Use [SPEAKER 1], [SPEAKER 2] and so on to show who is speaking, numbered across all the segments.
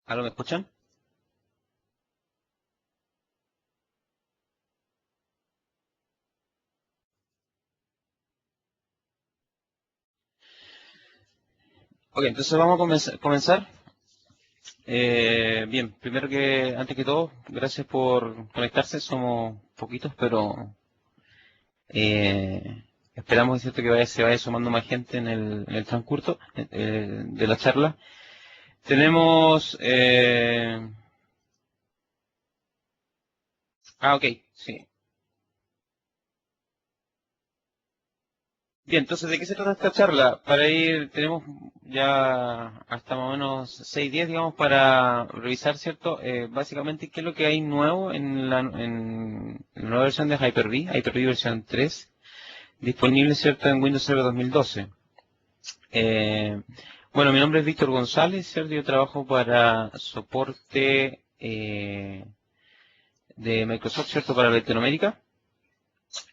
[SPEAKER 1] ¿Aló, me escuchan? Ok, entonces vamos a comenzar. Bien, primero que, antes que todo, gracias por conectarse. Somos poquitos, pero esperamos, es cierto, que se vaya sumando más gente en el transcurso de la charla. Tenemos... ok, sí. Bien, entonces, ¿de qué se trata esta charla? Para ir, tenemos ya hasta más o menos 6 días, digamos, para revisar, ¿cierto? Básicamente, ¿qué es lo que hay nuevo en la nueva versión de Hyper-V, Hyper-V versión 3, disponible, ¿cierto?, en Windows Server 2012. Eh, bueno, mi nombre es Víctor González, ¿cierto? Yo trabajo para soporte de Microsoft, ¿cierto?, para Latinoamérica.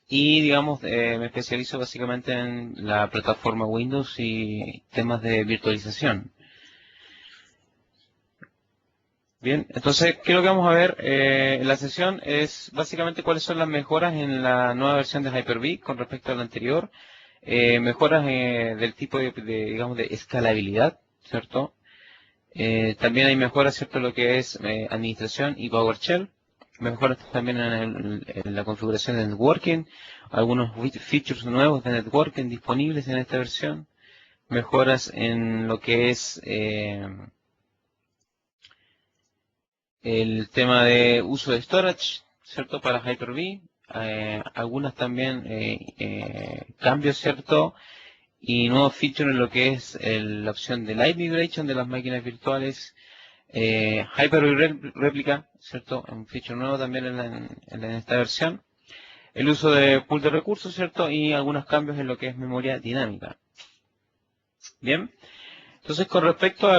[SPEAKER 1] Y, digamos, me especializo básicamente en la plataforma Windows y temas de virtualización. Bien, entonces, ¿qué es lo que vamos a ver en la sesión? Es básicamente cuáles son las mejoras en la nueva versión de Hyper-V con respecto a la anterior. Mejoras del tipo digamos, de escalabilidad, ¿cierto? También hay mejoras, ¿cierto?, en lo que es administración y PowerShell. Mejoras también en la configuración de networking. Algunos features nuevos de networking disponibles en esta versión. Mejoras en lo que es el tema de uso de storage, ¿cierto?, para Hyper-V. Algunas también cambios, ¿cierto?, y nuevos features en lo que es la opción de Live Migration de las máquinas virtuales. Hyper-V Replica, ¿cierto? Un feature nuevo también en esta versión. El uso de pool de recursos, ¿cierto? Y algunos cambios en lo que es memoria dinámica. Bien. Entonces, con respecto a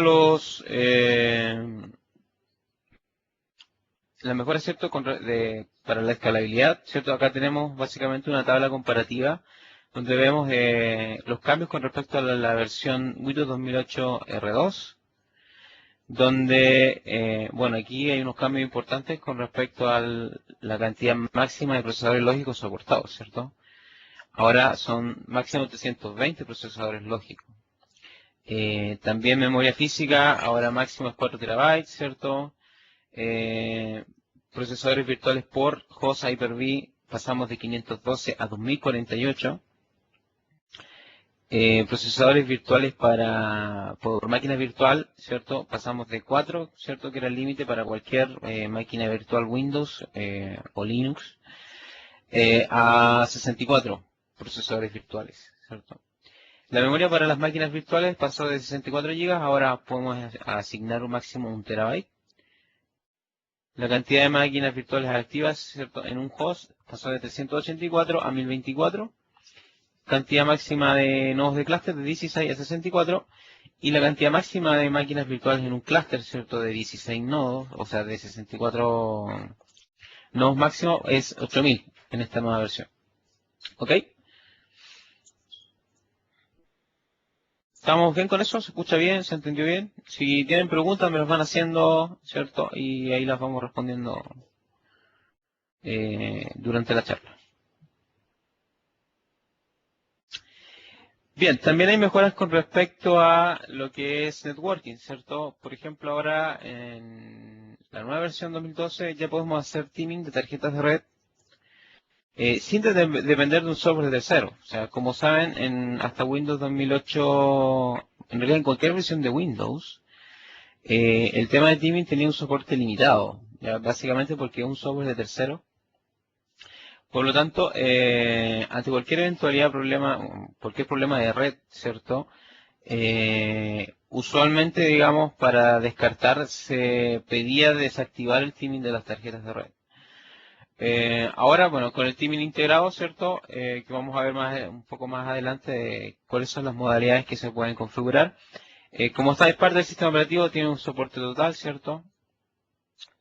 [SPEAKER 1] las mejoras, ¿cierto?, para la escalabilidad, ¿cierto? Acá tenemos básicamente una tabla comparativa donde vemos los cambios con respecto a la versión Windows 2008 R2, donde, bueno, aquí hay unos cambios importantes con respecto a la cantidad máxima de procesadores lógicos soportados, ¿cierto? Ahora son máximo 320 procesadores lógicos. También memoria física, ahora máximo es 4 terabytes, ¿cierto? Procesadores virtuales por host Hyper-V pasamos de 512 a 2048. Procesadores virtuales por máquina virtual, ¿cierto? Pasamos de 4, ¿cierto?, que era el límite para cualquier máquina virtual Windows o Linux, a 64 procesadores virtuales, ¿cierto? La memoria para las máquinas virtuales pasó de 64 GB, ahora podemos asignar un máximo de 1 terabyte. La cantidad de máquinas virtuales activas, ¿cierto?, en un host pasó de 384 a 1024. Cantidad máxima de nodos de clúster de 16 a 64 y la cantidad máxima de máquinas virtuales en un clúster, ¿cierto?, de 16 nodos, o sea, de 64 nodos máximo, es 8000 en esta nueva versión. ¿Ok? ¿Estamos bien con eso? ¿Se escucha bien? ¿Se entendió bien? Si tienen preguntas me las van haciendo, ¿cierto? Y ahí las vamos respondiendo durante la charla. Bien, también hay mejoras con respecto a lo que es networking, ¿cierto? Por ejemplo, ahora en la nueva versión 2012 ya podemos hacer teaming de tarjetas de red sin depender de un software de cero. O sea, como saben, hasta Windows 2008, en realidad en cualquier versión de Windows, el tema de teaming tenía un soporte limitado, ya básicamente porque es un software de tercero. Por lo tanto, ante cualquier eventualidad, cualquier problema de red, ¿cierto? Usualmente, digamos, para descartar se pedía desactivar el teaming de las tarjetas de red. Ahora, bueno, con el teaming integrado, ¿cierto? Que vamos a ver un poco más adelante cuáles son las modalidades que se pueden configurar. Como esta es parte del sistema operativo, tiene un soporte total, ¿cierto?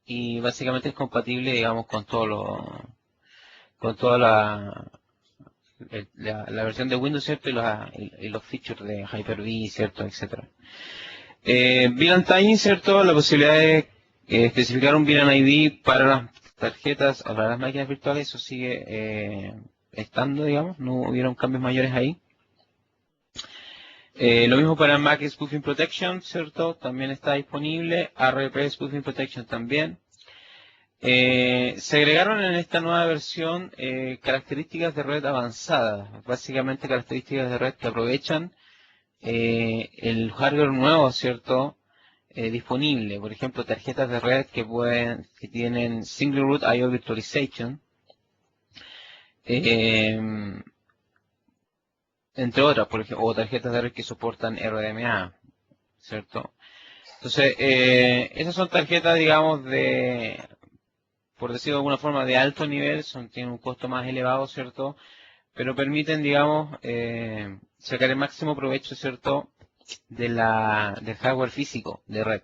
[SPEAKER 1] Y básicamente es compatible, digamos, con toda la versión de Windows, ¿cierto? Y los features de Hyper-V, ¿cierto? Etcétera. VLAN timing, ¿cierto? La posibilidad de especificar un VLAN ID para las tarjetas o para las máquinas virtuales, eso sigue estando, digamos, no hubieron cambios mayores ahí. Lo mismo para Mac Spoofing Protection, ¿cierto? También está disponible. ARP Spoofing Protection también. Se agregaron en esta nueva versión características de red avanzadas, básicamente características de red que aprovechan el hardware nuevo, ¿cierto? Disponible, por ejemplo, tarjetas de red que tienen Single Root I/O Virtualization, eh, entre otras, por ejemplo, o tarjetas de red que soportan RDMA, ¿cierto? Entonces, esas son tarjetas, digamos, por decirlo de alguna forma, de alto nivel, tienen un costo más elevado, ¿cierto? Pero permiten, digamos, sacar el máximo provecho, ¿cierto? Del hardware físico de red.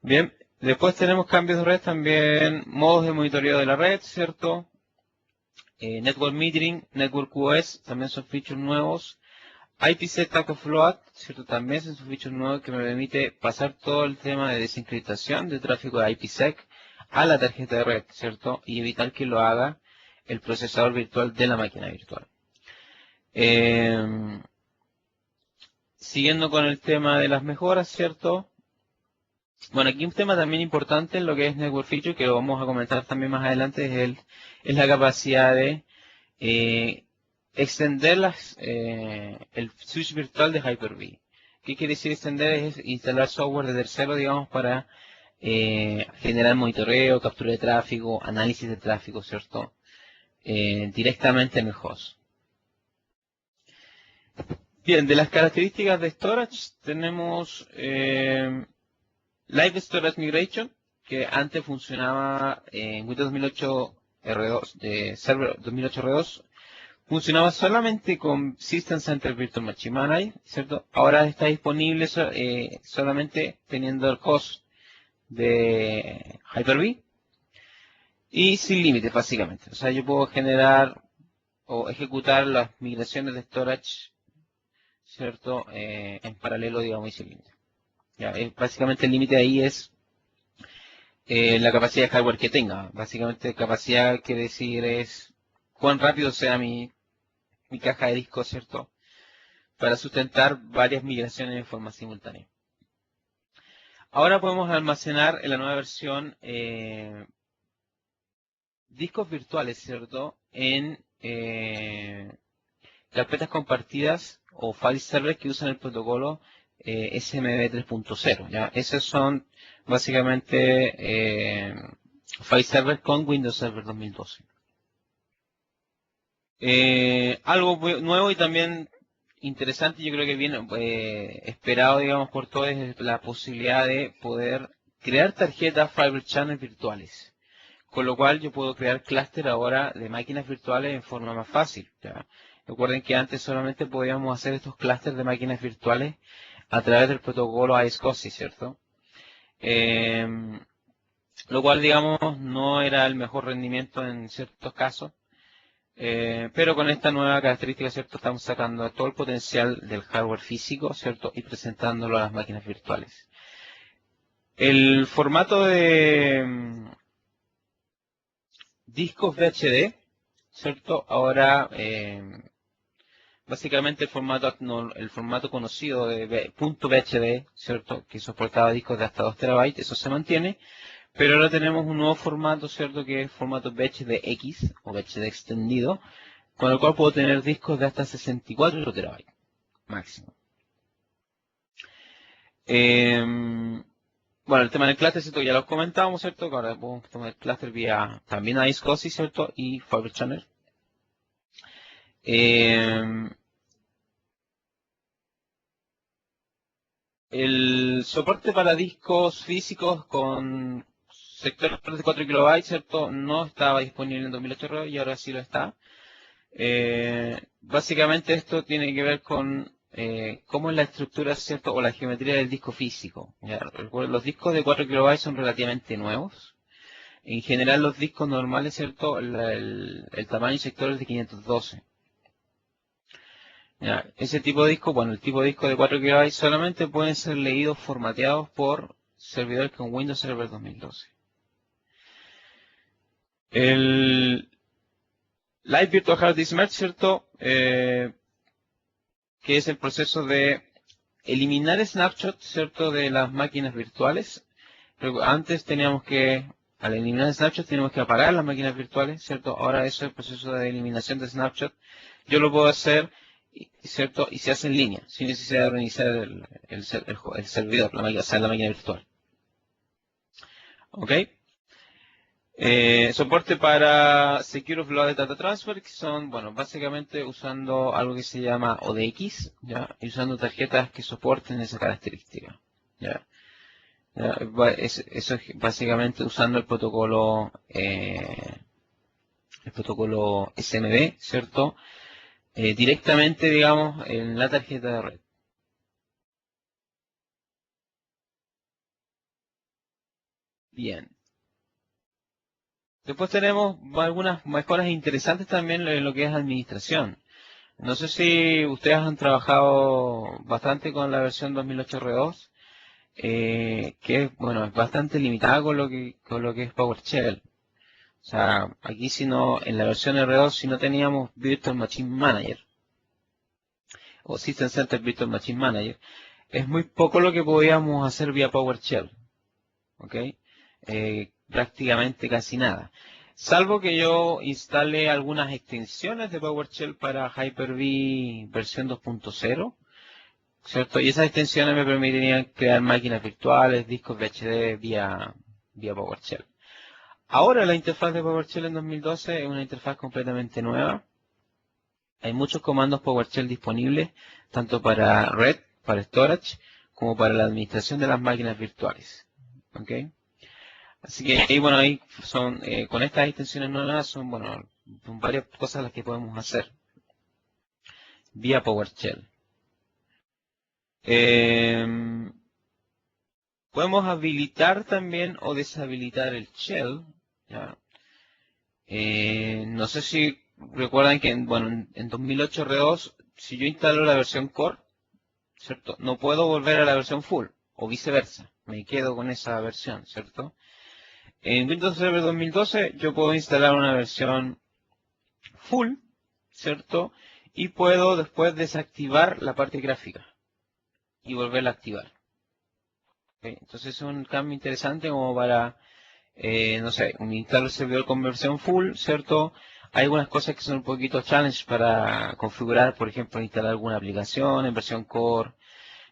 [SPEAKER 1] Bien, después tenemos cambios de red también, modos de monitoreo de la red, ¿cierto? Network Metering, Network QoS, también son features nuevos. IPsec Taco Float, ¿cierto? También son features nuevos que me permite pasar todo el tema de desencriptación de tráfico de IPsec a la tarjeta de red, ¿cierto? Y evitar que lo haga el procesador virtual de la máquina virtual. Siguiendo con el tema de las mejoras, ¿cierto? Bueno, aquí un tema también importante en lo que es Network Feature, que lo vamos a comentar también más adelante, es la capacidad de eh, extender el switch virtual de Hyper-V. ¿Qué quiere decir extender? Es instalar software de tercero, digamos, para generar monitoreo, captura de tráfico, análisis de tráfico, ¿cierto? Directamente en el host. Bien, de las características de storage tenemos Live Storage Migration, que antes funcionaba en Windows 2008 R2, de Server 2008 R2, funcionaba solamente con System Center Virtual Machine Manager, ¿cierto? Ahora está disponible solamente teniendo el host de Hyper-V y sin límites, básicamente. O sea, yo puedo generar o ejecutar las migraciones de storage, ¿cierto? En paralelo, digamos, y sin límites. Ya, básicamente el límite ahí es la capacidad de hardware que tenga. Básicamente capacidad quiere decir es cuán rápido sea mi caja de disco, ¿cierto? Para sustentar varias migraciones de forma simultánea. Ahora podemos almacenar en la nueva versión discos virtuales, ¿cierto? En carpetas compartidas o file servers que usan el protocolo SMB 3.0. ¿Ya? Esos son básicamente file servers con Windows Server 2012. Algo nuevo y también interesante, yo creo que viene esperado, digamos, por todos, es la posibilidad de poder crear tarjetas Fibre Channel virtuales. Con lo cual yo puedo crear clúster ahora de máquinas virtuales en forma más fácil. ¿Ya? Recuerden que antes solamente podíamos hacer estos clústeres de máquinas virtuales a través del protocolo iSCSI, ¿cierto? Lo cual, digamos, no era el mejor rendimiento en ciertos casos. Pero con esta nueva característica, ¿cierto? Estamos sacando todo el potencial del hardware físico, ¿cierto? Y presentándolo a las máquinas virtuales. El formato de discos VHD, ¿cierto? Ahora, básicamente el formato conocido de .VHD, ¿cierto? Que soportaba discos de hasta 2 terabytes, eso se mantiene. Pero ahora tenemos un nuevo formato, ¿cierto? Que es formato VHDX o VHD extendido, con el cual puedo tener discos de hasta 64 terabytes máximo. Bueno, el tema del clúster, ¿cierto? Ya lo comentamos, ¿cierto? Que ahora podemos tomar el clúster vía también a iSCSI, ¿cierto? Y Fiber Channel. El soporte para discos físicos con sectores de 4 kilobytes, ¿cierto? No estaba disponible en 2008 y ahora sí lo está. Básicamente esto tiene que ver con cómo es la estructura, ¿cierto? O la geometría del disco físico. ¿Ya? Los discos de 4 kilobytes son relativamente nuevos. En general los discos normales, ¿cierto? El tamaño sector es de 512. ¿Ya? Ese tipo de disco, bueno, el tipo de disco de 4 KB solamente pueden ser leídos formateados por servidores con Windows Server 2012. El Live Virtual Hard Disk Merge, ¿cierto? Que es el proceso de eliminar snapshots, ¿cierto? De las máquinas virtuales. Pero antes al eliminar snapshots, teníamos que apagar las máquinas virtuales, ¿cierto? Ahora eso es el proceso de eliminación de snapshots. Yo lo puedo hacer, ¿cierto? Y se hace en línea, sin necesidad de reiniciar el servidor, o sea, la máquina virtual. ¿Ok? Soporte para Secure Offloaded Data Transfer, que son, bueno, básicamente usando algo que se llama ODX, ¿ya? Y usando tarjetas que soporten esa característica, ¿ya? Eso es básicamente usando el protocolo SMB, ¿cierto? Directamente, digamos, en la tarjeta de red. Bien. Después tenemos algunas mejoras interesantes también en lo que es administración. No sé si ustedes han trabajado bastante con la versión 2008 R2, que es, bueno, es bastante limitada con lo que es PowerShell. O sea, aquí en la versión R2, si no teníamos Virtual Machine Manager o System Center Virtual Machine Manager, es muy poco lo que podíamos hacer vía PowerShell, ¿ok? Prácticamente casi nada. Salvo que yo instale algunas extensiones de PowerShell para Hyper-V versión 2.0, ¿cierto? Y esas extensiones me permitirían crear máquinas virtuales, discos VHD vía PowerShell. Ahora la interfaz de PowerShell en 2012 es una interfaz completamente nueva. Hay muchos comandos PowerShell disponibles, tanto para Red, para Storage, como para la administración de las máquinas virtuales. ¿Ok? Así que ahí son, con estas extensiones nuevas son varias cosas las que podemos hacer vía PowerShell. Podemos habilitar también o deshabilitar el shell. ¿Ya? No sé si recuerdan que en 2008 R2, si yo instalo la versión Core, ¿cierto? No puedo volver a la versión Full o viceversa. Me quedo con esa versión, ¿cierto? En Windows Server 2012 yo puedo instalar una versión Full, ¿cierto? Y puedo después desactivar la parte gráfica y volverla a activar. ¿Ok? Entonces es un cambio interesante como para no sé, instalar el servidor con versión full, ¿cierto? Hay algunas cosas que son un poquito challenge para configurar, por ejemplo, instalar alguna aplicación en versión core.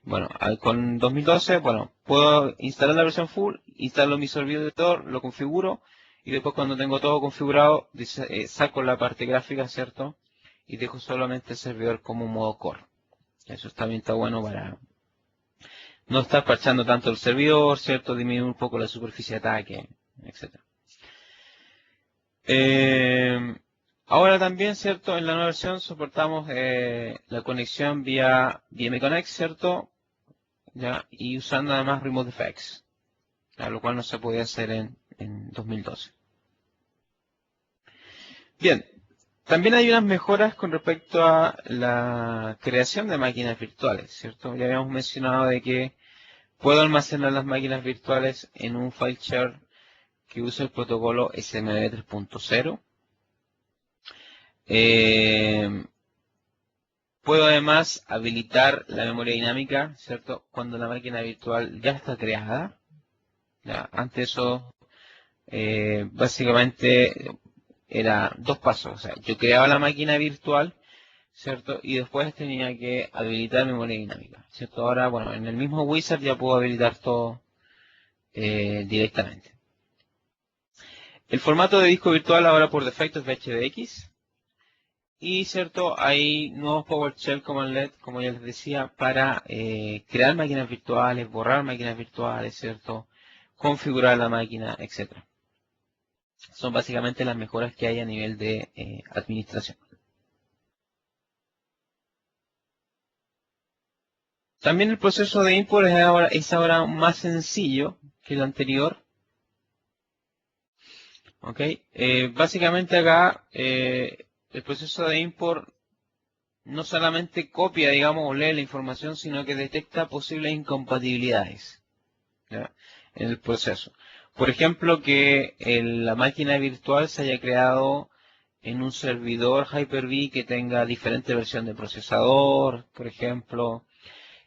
[SPEAKER 1] Bueno, con 2012, bueno, puedo instalar la versión full, instalo mi servidor, lo configuro y después cuando tengo todo configurado, saco la parte gráfica, ¿cierto? Y dejo solamente el servidor como modo core. Eso también está bueno para no estar parchando tanto el servidor, ¿cierto? Disminuir un poco la superficie de ataque, etcétera. Ahora también, ¿cierto? En la nueva versión soportamos la conexión vía MConnect, ¿cierto? ¿Ya? Y usando además Remote Effects, ¿ya? Lo cual no se podía hacer en 2012. Bien, También hay unas mejoras con respecto a la creación de máquinas virtuales, ¿cierto? Ya habíamos mencionado de que puedo almacenar las máquinas virtuales en un file share que usa el protocolo SMB 3.0. Puedo además habilitar la memoria dinámica, ¿cierto? Cuando la máquina virtual ya está creada. Ya, antes eso, básicamente era dos pasos. O sea, yo creaba la máquina virtual, ¿cierto? Y después tenía que habilitar memoria dinámica, ¿cierto? Ahora, bueno, en el mismo wizard ya puedo habilitar todo directamente. El formato de disco virtual ahora por defecto es VHDX. Y cierto, hay nuevos PowerShell Commandlet, como ya les decía, para crear máquinas virtuales, borrar máquinas virtuales, cierto, configurar la máquina, etcétera. Son básicamente las mejoras que hay a nivel de administración. También el proceso de import es ahora más sencillo que el anterior. ¿Ok? Básicamente acá el proceso de import no solamente copia, digamos, o lee la información, sino que detecta posibles incompatibilidades, ¿ya?, en el proceso. Por ejemplo, que la máquina virtual se haya creado en un servidor Hyper-V que tenga diferente versión de procesador, por ejemplo,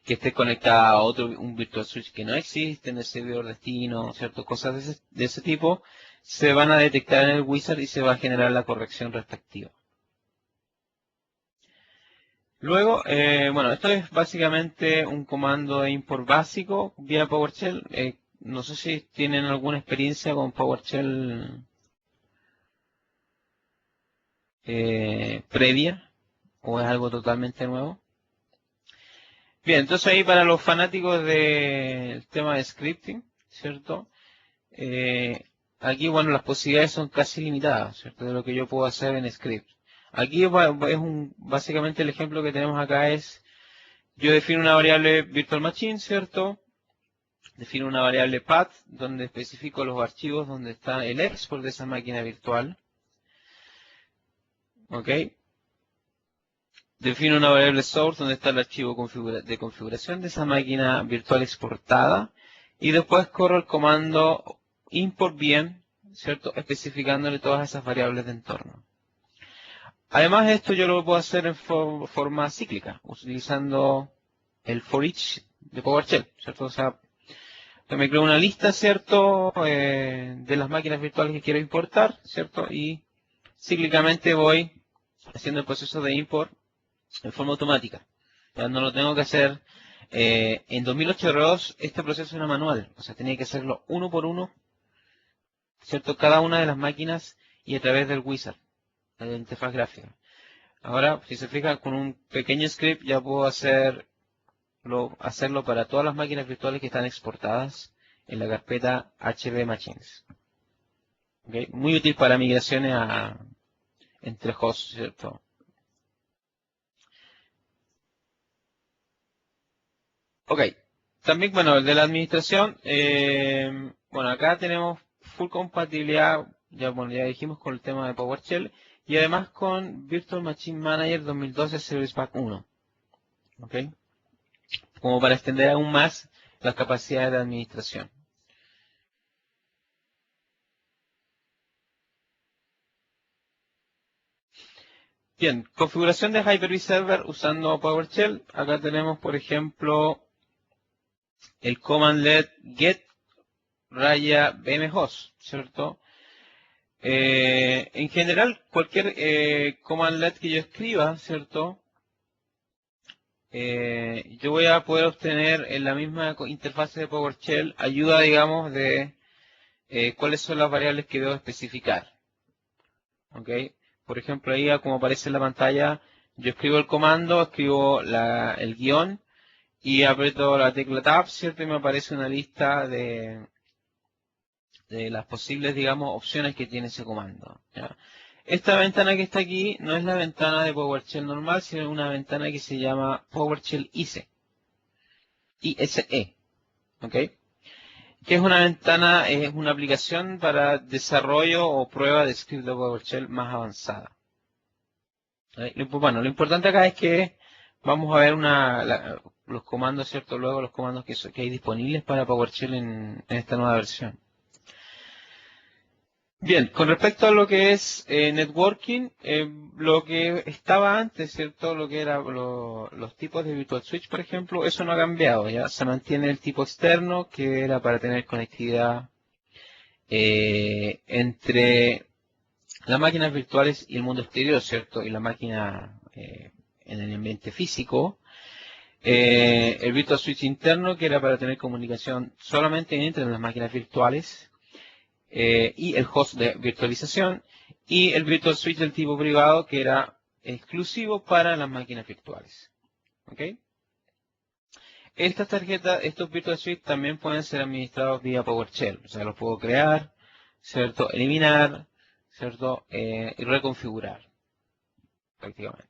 [SPEAKER 1] que esté conectada a un virtual switch que no existe en el servidor destino, ¿cierto? Cosas de ese tipo se van a detectar en el wizard y se va a generar la corrección respectiva. Luego, bueno, esto es básicamente un comando de import básico vía PowerShell. No sé si tienen alguna experiencia con PowerShell previa o es algo totalmente nuevo. Bien, entonces ahí para los fanáticos del tema de scripting, ¿cierto? Aquí, bueno, las posibilidades son casi limitadas, ¿cierto? De lo que yo puedo hacer en script. Aquí básicamente el ejemplo que tenemos acá es, yo defino una variable virtual machine, ¿cierto? Defino una variable path donde especifico los archivos donde está el export de esa máquina virtual. ¿Ok? Defino una variable source donde está el archivo de configuración de esa máquina virtual exportada. Y después corro el comando import bien, ¿cierto? Especificándole todas esas variables de entorno. Además, esto yo lo puedo hacer en forma cíclica, utilizando el for each de PowerShell, ¿cierto? O sea, me creo una lista, ¿cierto?, de las máquinas virtuales que quiero importar, ¿cierto? Y cíclicamente voy haciendo el proceso de import en forma automática. Ya no lo tengo que hacer. En 2008 R2 este proceso era manual, o sea, tenía que hacerlo uno por uno, ¿cierto? Cada una de las máquinas y a través del wizard, de la interfaz gráfica. Ahora, si se fijan, con un pequeño script ya puedo hacerlo para todas las máquinas virtuales que están exportadas en la carpeta HB Machines. ¿Okay? Muy útil para migraciones entre hosts, ¿cierto? Ok. También, bueno, el de la administración, bueno, acá tenemos full compatibilidad, ya, bueno, ya dijimos con el tema de PowerShell, y además con Virtual Machine Manager 2012 Service Pack 1. ¿Ok? Como para extender aún más las capacidades de administración. Bien, configuración de Hyper-V Server usando PowerShell. Acá tenemos, por ejemplo, el commandlet get raya bmhost, ¿cierto? En general, cualquier commandlet que yo escriba, ¿cierto? Yo voy a poder obtener en la misma interfase de PowerShell ayuda, digamos, de cuáles son las variables que debo especificar. ¿Ok? Por ejemplo, ahí como aparece en la pantalla, yo escribo el comando, escribo el guión y aprieto la tecla Tab, ¿cierto? Y me aparece una lista de las posibles, digamos, opciones que tiene ese comando, ¿ya? Esta ventana que está aquí no es la ventana de PowerShell normal, sino una ventana que se llama PowerShell ISE. ISE, ¿ok? Que es una ventana, es una aplicación para desarrollo o prueba de script de PowerShell más avanzada. Bueno, lo importante acá es que vamos a ver los comandos, ¿cierto? Luego los comandos que hay disponibles para PowerShell en esta nueva versión. Bien, con respecto a lo que es networking, lo que estaba antes, ¿cierto? Lo que era los tipos de Virtual Switch, por ejemplo, eso no ha cambiado, ya se mantiene el tipo externo, que era para tener conectividad entre las máquinas virtuales y el mundo exterior, ¿cierto? Y la máquina en el ambiente físico. El Virtual Switch interno, que era para tener comunicación solamente entre las máquinas virtuales y el host de virtualización, y el Virtual Switch del tipo privado, que era exclusivo para las máquinas virtuales. ¿Ok? Estas tarjetas, estos Virtual Switch también pueden ser administrados vía PowerShell, o sea, los puedo crear, ¿cierto? Eliminar, ¿cierto? Y reconfigurar, prácticamente.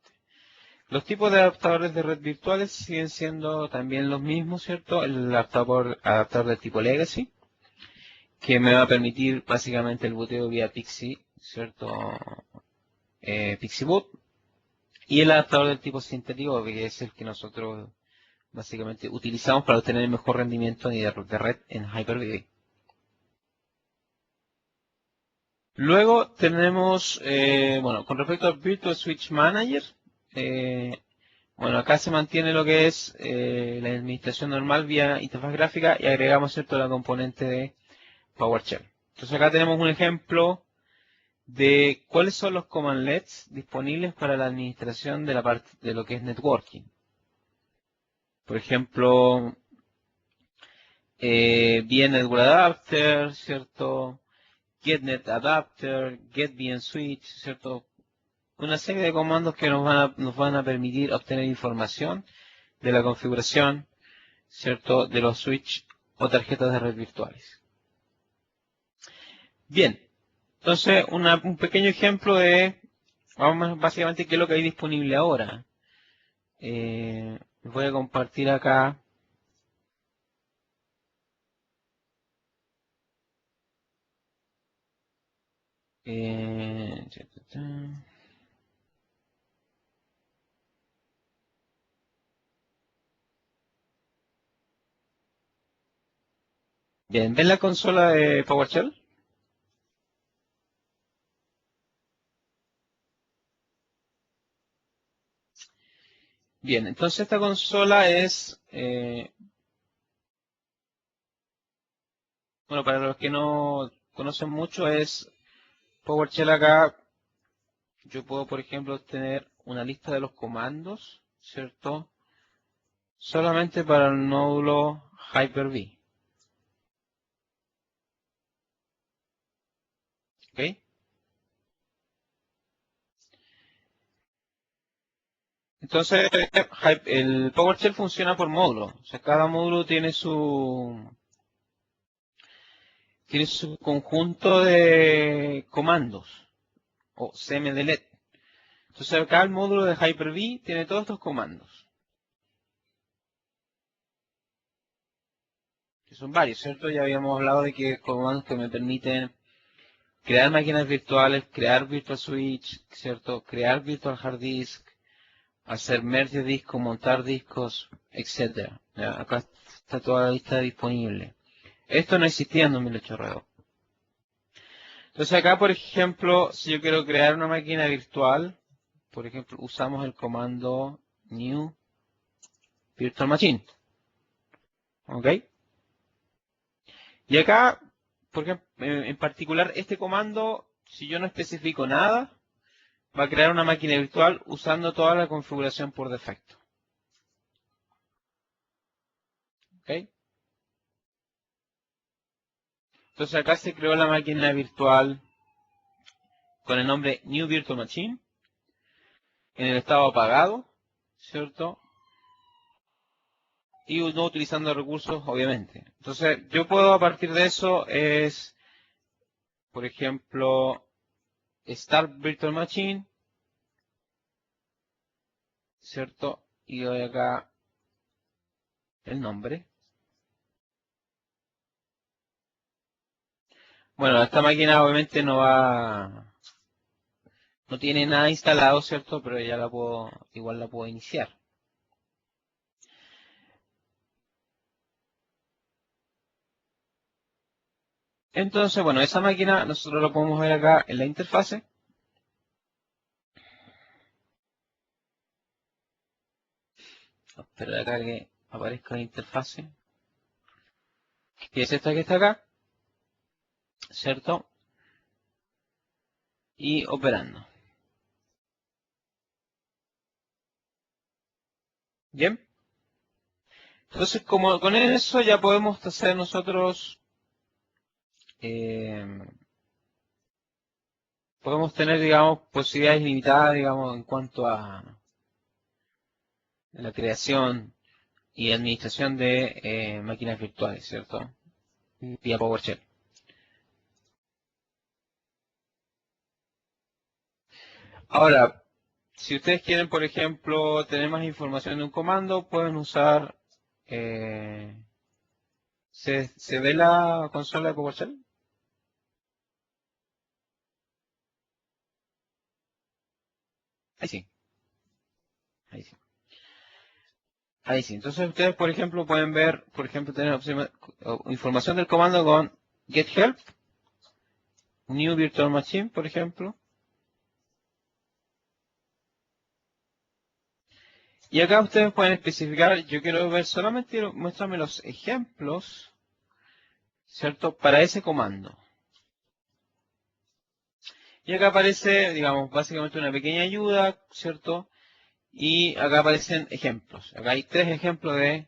[SPEAKER 1] Los tipos de adaptadores de red virtuales siguen siendo también los mismos, ¿cierto? El adaptador de tipo Legacy, que me va a permitir básicamente el boteo vía Pixie, ¿cierto? Pixie Boot. Y el adaptador del tipo sintético, que es el que nosotros básicamente utilizamos para obtener el mejor rendimiento de red en Hyper-V. Luego tenemos, bueno, con respecto al Virtual Switch Manager, eh, bueno, acá se mantiene lo que es la administración normal vía interfaz gráfica y agregamos, ¿cierto?, la componente de PowerShell. Entonces acá tenemos un ejemplo de cuáles son los commandlets disponibles para la administración de la parte de lo que es networking. Por ejemplo, VNetwork Adapter, ¿cierto? GetNet Adapter, GetVNSwitch, ¿cierto? Una serie de comandos que nos van a permitir obtener información de la configuración, ¿cierto?, de los switch o tarjetas de red virtuales. Bien, entonces un pequeño ejemplo de, vamos básicamente, qué es lo que hay disponible ahora. Voy a compartir acá. eh, cha, cha, cha. Bien, ¿ven la consola de PowerShell? Bien, entonces esta consola es, bueno, para los que no conocen mucho, es PowerShell acá. Yo puedo, por ejemplo, tener una lista de los comandos, ¿cierto? Solamente para el módulo Hyper-V. ¿Ok? Entonces, el PowerShell funciona por módulo. O sea, cada módulo tiene su conjunto de comandos o CMDLET. Entonces, acá el módulo de Hyper-V tiene todos estos comandos, que son varios, ¿cierto? Ya habíamos hablado de que comandos que me permiten crear máquinas virtuales, crear Virtual Switch, ¿cierto? Crear Virtual Hard Disk, hacer merge de discos, montar discos, etcétera. Ya, acá está toda la lista disponible. Esto no existía en 2008 Redo. Entonces acá, por ejemplo, si yo quiero crear una máquina virtual, por ejemplo, usamos el comando new virtual machine. ¿Ok? Y acá, por ejemplo, en particular, este comando, si yo no especifico nada, va a crear una máquina virtual usando toda la configuración por defecto. ¿Ok? Entonces acá se creó la máquina virtual con el nombre New Virtual Machine, en el estado apagado, ¿cierto? Y no utilizando recursos, obviamente. Entonces, yo puedo a partir de eso por ejemplo, Start Virtual Machine, ¿cierto? Y doy acá el nombre. Bueno, esta máquina obviamente no va No tiene nada instalado, ¿cierto? Pero ya igual la puedo iniciar. Entonces, bueno, esa máquina nosotros lo podemos ver acá en la interfase. Espero acá que aparezca la interfase, que es esta que está acá, ¿cierto? Y operando. Bien. Entonces, como con eso ya podemos hacer nosotros, eh, podemos tener, digamos, posibilidades limitadas, digamos, en cuanto a la creación y administración de máquinas virtuales, ¿cierto? Vía PowerShell. Ahora, si ustedes quieren, por ejemplo, tener más información de un comando, pueden usar... ¿se ve la consola de PowerShell? Ahí sí, ahí sí. Ahí sí. Entonces ustedes, por ejemplo, pueden ver, por ejemplo, tener información del comando con get help, new virtual machine, por ejemplo. Y acá ustedes pueden especificar, yo quiero ver solamente, muéstrame los ejemplos, ¿cierto? Para ese comando. Y acá aparece, digamos, básicamente una pequeña ayuda, ¿cierto? Y acá aparecen ejemplos. Acá hay 3 ejemplos de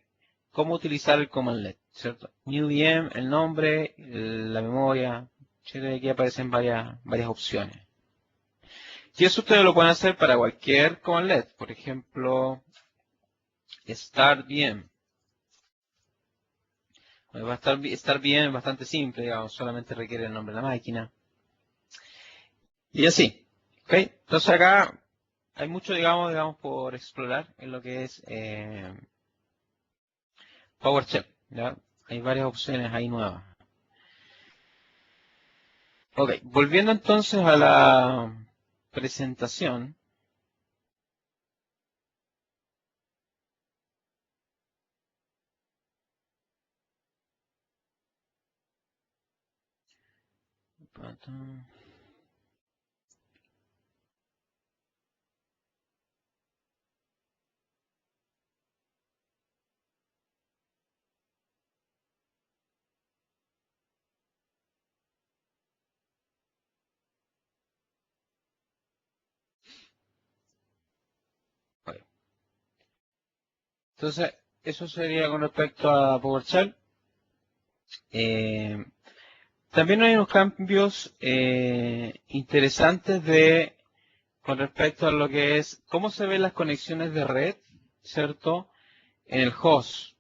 [SPEAKER 1] cómo utilizar el commandlet, ¿cierto? New VM, el nombre, la memoria, ¿cierto? Y aquí aparecen varias opciones. Y eso ustedes lo pueden hacer para cualquier commandlet. Por ejemplo, start VM. Va a estar bien, es bastante simple, digamos, solamente requiere el nombre de la máquina. Y así. ¿Ok? Entonces acá hay mucho, digamos, por explorar en lo que es PowerShell. ¿Ya? Hay varias opciones ahí nuevas. Ok, volviendo entonces a la presentación. Ok. Entonces, eso sería con respecto a PowerShell. Eh, También hay unos cambios interesantes con respecto a lo que es cómo se ven las conexiones de red, ¿cierto? En el host.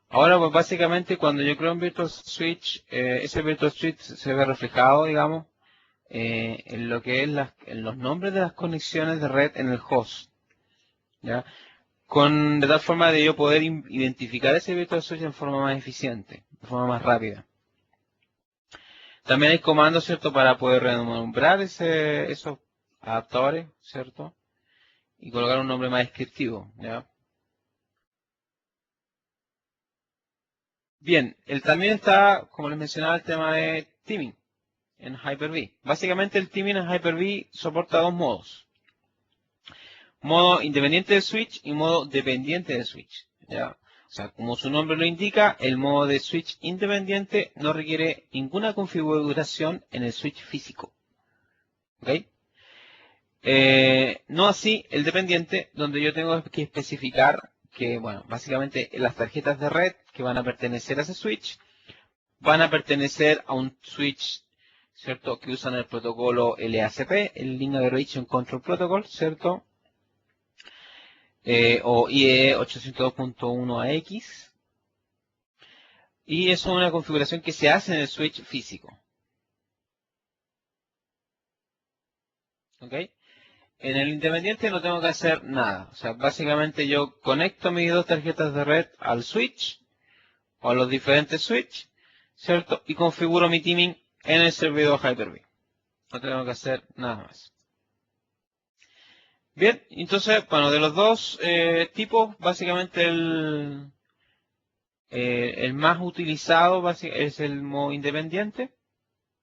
[SPEAKER 1] Ahora, pues básicamente cuando yo creo un Virtual Switch, ese Virtual Switch se ve reflejado, digamos, en lo que es en los nombres de las conexiones de red en el host, ¿ya? De tal forma de yo poder identificar ese Virtual Switch en forma más eficiente, de forma más rápida. También hay comandos, ¿cierto?, para poder renombrar esos adaptadores, ¿cierto? Y colocar un nombre más descriptivo, ¿ya? Bien, también está, como les mencionaba, el tema de teaming en Hyper-V. Básicamente el teaming en Hyper-V soporta 2 modos. Modo independiente de switch y modo dependiente de switch, ¿ya? O sea, como su nombre lo indica, el modo de switch independiente no requiere ninguna configuración en el switch físico, ¿ok? No así el dependiente, donde yo tengo que especificar que, bueno, básicamente las tarjetas de red que van a pertenecer a ese switch van a pertenecer a un switch, ¿cierto?, que usan el protocolo LACP, el Link Aggregation Control Protocol, ¿cierto? O IEEE 802.1ax. Y eso es una configuración que se hace en el switch físico. ¿Ok? En el independiente no tengo que hacer nada. O sea, básicamente yo conecto mis 2 tarjetas de red al switch o a los diferentes switch, ¿cierto? Y configuro mi teaming en el servidor Hyper-V. No tengo que hacer nada más. Bien, entonces, bueno, de los dos tipos, básicamente el más utilizado es el modo independiente,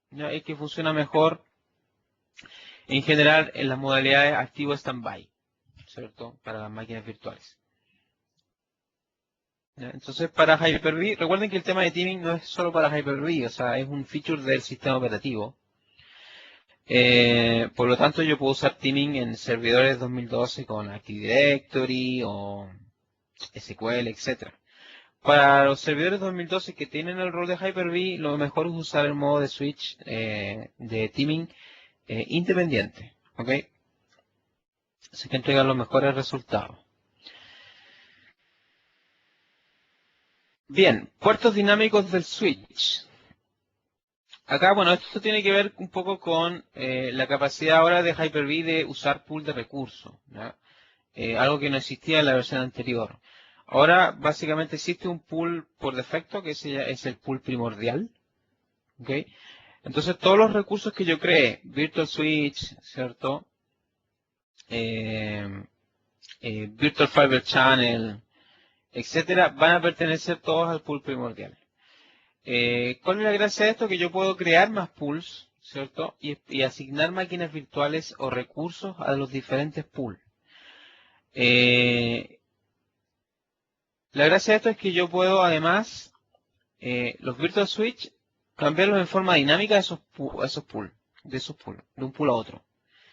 [SPEAKER 1] ¿ya? El que funciona mejor en general en las modalidades activo stand-by, ¿cierto? Para las máquinas virtuales. ¿Ya? Entonces, para Hyper-V, recuerden que el tema de teaming no es solo para Hyper-V, o sea, es un feature del sistema operativo. Por lo tanto, yo puedo usar teaming en servidores 2012 con Active Directory o SQL, etcétera. Para los servidores 2012 que tienen el rol de Hyper-V, lo mejor es usar el modo de switch de teaming independiente, ¿ok? Así que entrega los mejores resultados. Bien, puertos dinámicos del switch. Acá, bueno, esto tiene que ver un poco con la capacidad ahora de Hyper-V de usar pool de recursos, ¿ya? Algo que no existía en la versión anterior. Ahora, básicamente existe un pool por defecto, que es el pool primordial, ¿ok? Entonces, todos los recursos que yo creé, Virtual Switch, ¿cierto? Eh, Virtual Fiber Channel, etcétera, van a pertenecer todos al pool primordial. ¿Cuál es la gracia de esto? Que yo puedo crear más pools, ¿cierto? Y asignar máquinas virtuales o recursos a los diferentes pools. La gracia de esto es que yo puedo además, los Virtual Switch, cambiarlos en forma dinámica a esos pools, de un pool a otro,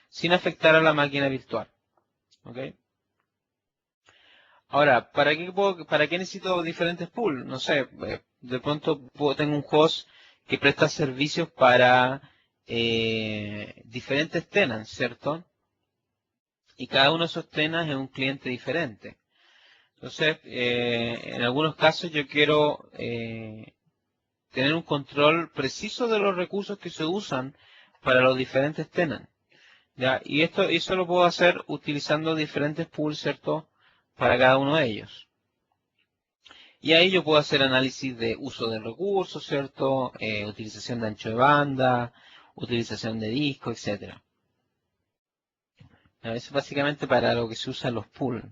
[SPEAKER 1] sin afectar a la máquina virtual. ¿Ok? Ahora, ¿para qué necesito diferentes pools? No sé, de pronto tengo un host que presta servicios para diferentes tenants, ¿cierto? Y cada uno de esos tenants es un cliente diferente. Entonces, en algunos casos yo quiero tener un control preciso de los recursos que se usan para los diferentes tenants. ¿Ya? Y eso lo puedo hacer utilizando diferentes pools, ¿cierto? Para cada uno de ellos. Y ahí yo puedo hacer análisis de uso de recursos, ¿cierto? Utilización de ancho de banda, utilización de disco, etcétera. Eso es básicamente para lo que se usan los pools.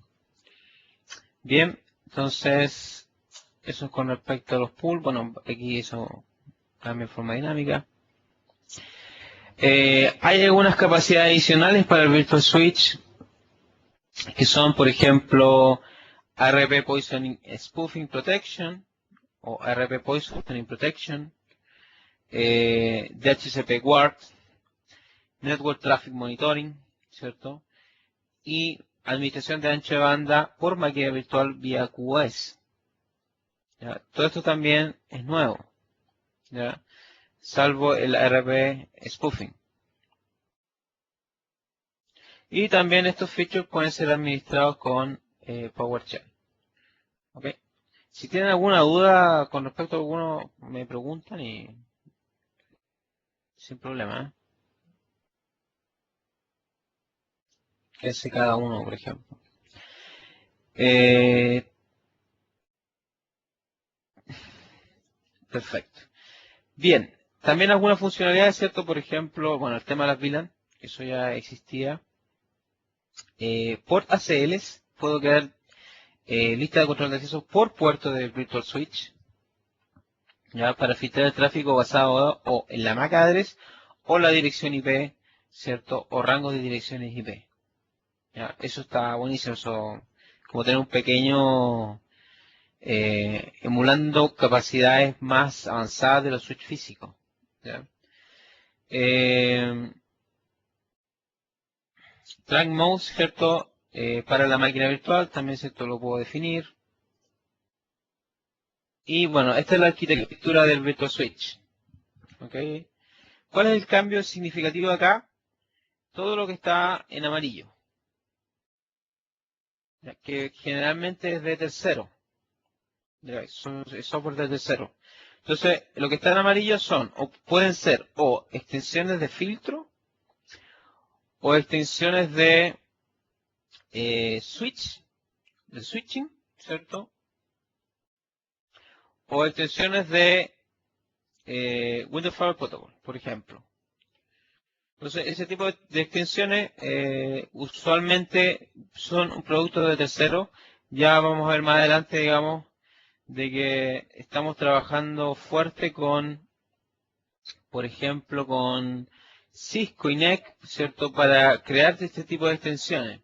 [SPEAKER 1] Bien, entonces, eso es con respecto a los pools. Bueno, aquí eso cambia en forma dinámica. Hay algunas capacidades adicionales para el Virtual Switch, que son, por ejemplo, RP Poisoning Spoofing Protection o RP Poisoning Protection, DHCP Guard, Network Traffic Monitoring, ¿cierto? Y administración de ancho de banda por máquina virtual vía QoS. ¿Ya? Todo esto también es nuevo, ¿ya? Salvo el RP Spoofing. Y también estos features pueden ser administrados con PowerShell. ¿Ok? Si tienen alguna duda con respecto a alguno, me preguntan y sin problema, ¿eh? Ese cada uno, por ejemplo. Eh, Perfecto. Bien, también algunas funcionalidades, ¿cierto? Por ejemplo, bueno, el tema de las VLAN, eso ya existía. Port ACLs, puedo crear lista de control de acceso por puerto del Virtual Switch, ya para filtrar el tráfico basado o en la MAC address o la dirección IP, ¿cierto? O rango de direcciones IP. ¿Ya? Eso está buenísimo, eso, como tener un pequeño, emulando capacidades más avanzadas de los switch físicos. ¿Ya? Track mode, ¿cierto? Para la máquina virtual, también, ¿cierto? Lo puedo definir. Y bueno, esta es la arquitectura del Virtual Switch. ¿Ok? ¿Cuál es el cambio significativo acá? Todo lo que está en amarillo, ¿ya? Que generalmente es de tercero. ¿Ya? Es software de tercero. Entonces, lo que está en amarillo son, o pueden ser, o extensiones de filtro, o extensiones de de switching, ¿cierto? O extensiones de Windows Firewall Protocol, por ejemplo. Entonces, ese tipo de extensiones usualmente son un producto de tercero. Ya vamos a ver más adelante, digamos, de que estamos trabajando fuerte con, por ejemplo, con Cisco y NEC, ¿cierto? Para crear este tipo de extensiones.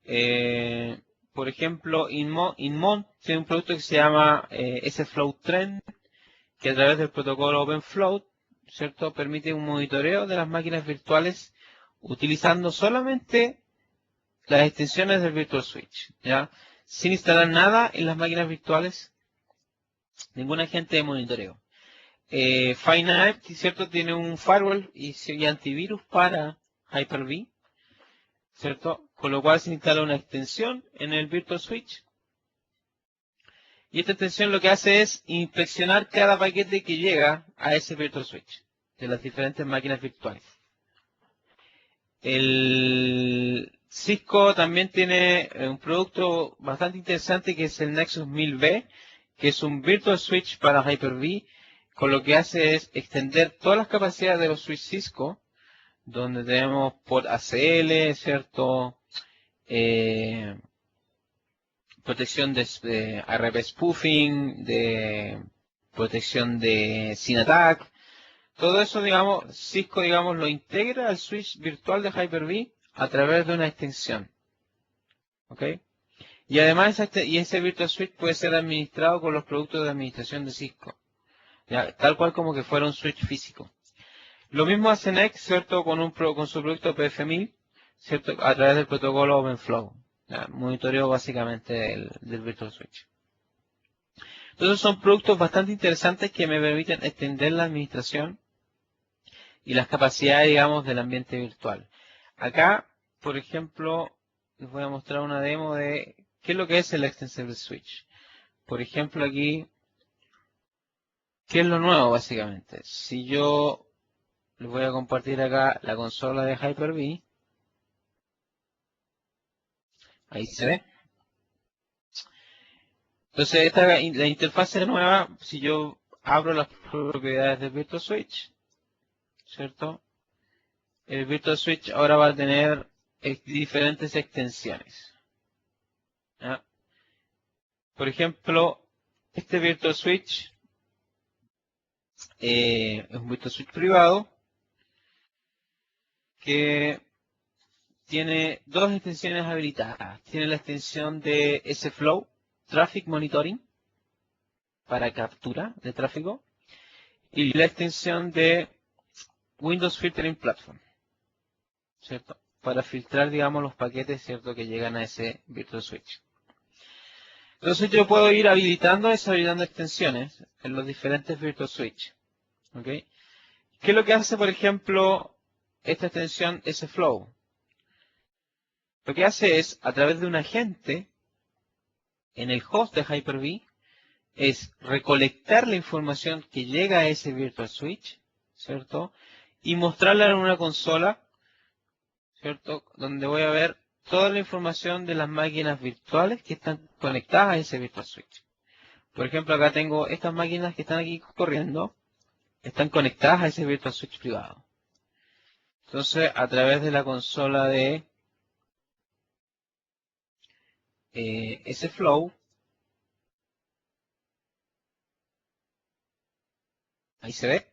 [SPEAKER 1] Eh, por ejemplo, Inmon tiene un producto que se llama SFlow Trend, que a través del protocolo OpenFlow, ¿cierto? Permite un monitoreo de las máquinas virtuales utilizando solamente las extensiones del Virtual Switch, ¿ya? Sin instalar nada en las máquinas virtuales, ningún agente de monitoreo. Five9, ¿cierto? Tiene un firewall y antivirus para Hyper-V, ¿cierto? Con lo cual se instala una extensión en el Virtual Switch. Y esta extensión lo que hace es inspeccionar cada paquete que llega a ese Virtual Switch de las diferentes máquinas virtuales. El Cisco también tiene un producto bastante interesante que es el Nexus 1000B, que es un Virtual Switch para Hyper-V, con lo que hace es extender todas las capacidades de los switch Cisco, donde tenemos por ACL, ¿cierto? Protección de RP spoofing, de protección de sin attack. Todo eso, digamos, Cisco, digamos, lo integra al switch virtual de Hyper-V a través de una extensión. ¿Ok? Y además, ese Virtual Switch puede ser administrado con los productos de administración de Cisco. ¿Ya? Tal cual como que fuera un switch físico. Lo mismo hace NEC, ¿cierto? Con su producto PF1000, ¿cierto? A través del protocolo OpenFlow. ¿Ya? Monitoreo básicamente del Virtual Switch. Entonces son productos bastante interesantes que me permiten extender la administración y las capacidades, digamos, del ambiente virtual. Acá, por ejemplo, les voy a mostrar una demo de qué es lo que es el Extensible Switch. Por ejemplo, aquí, ¿qué es lo nuevo, básicamente? Si yo les voy a compartir acá la consola de Hyper-V, ahí se ve. Entonces, la interfase nueva, si yo abro las propiedades del Virtual Switch, ¿cierto? El Virtual Switch ahora va a tener diferentes extensiones. ¿Ya? Por ejemplo, este Virtual Switch es un Virtual Switch privado que tiene dos extensiones habilitadas. Tiene la extensión de SFlow, Traffic Monitoring, para captura de tráfico, y la extensión de Windows Filtering Platform, ¿cierto? Para filtrar, digamos, los paquetes, ¿cierto?, que llegan a ese Virtual Switch. Entonces yo puedo ir habilitando y deshabilitando extensiones en los diferentes Virtual Switch. ¿Ok? ¿Qué es lo que hace, por ejemplo, esta extensión SFlow? Lo que hace es, a través de un agente en el host de Hyper-V, es recolectar la información que llega a ese Virtual Switch, ¿cierto? Y mostrarla en una consola, ¿cierto? Donde voy a ver toda la información de las máquinas virtuales que están conectadas a ese Virtual Switch. Por ejemplo, acá tengo estas máquinas que están aquí corriendo, están conectadas a ese Virtual Switch privado. Entonces, a través de la consola de SFlow, ahí se ve.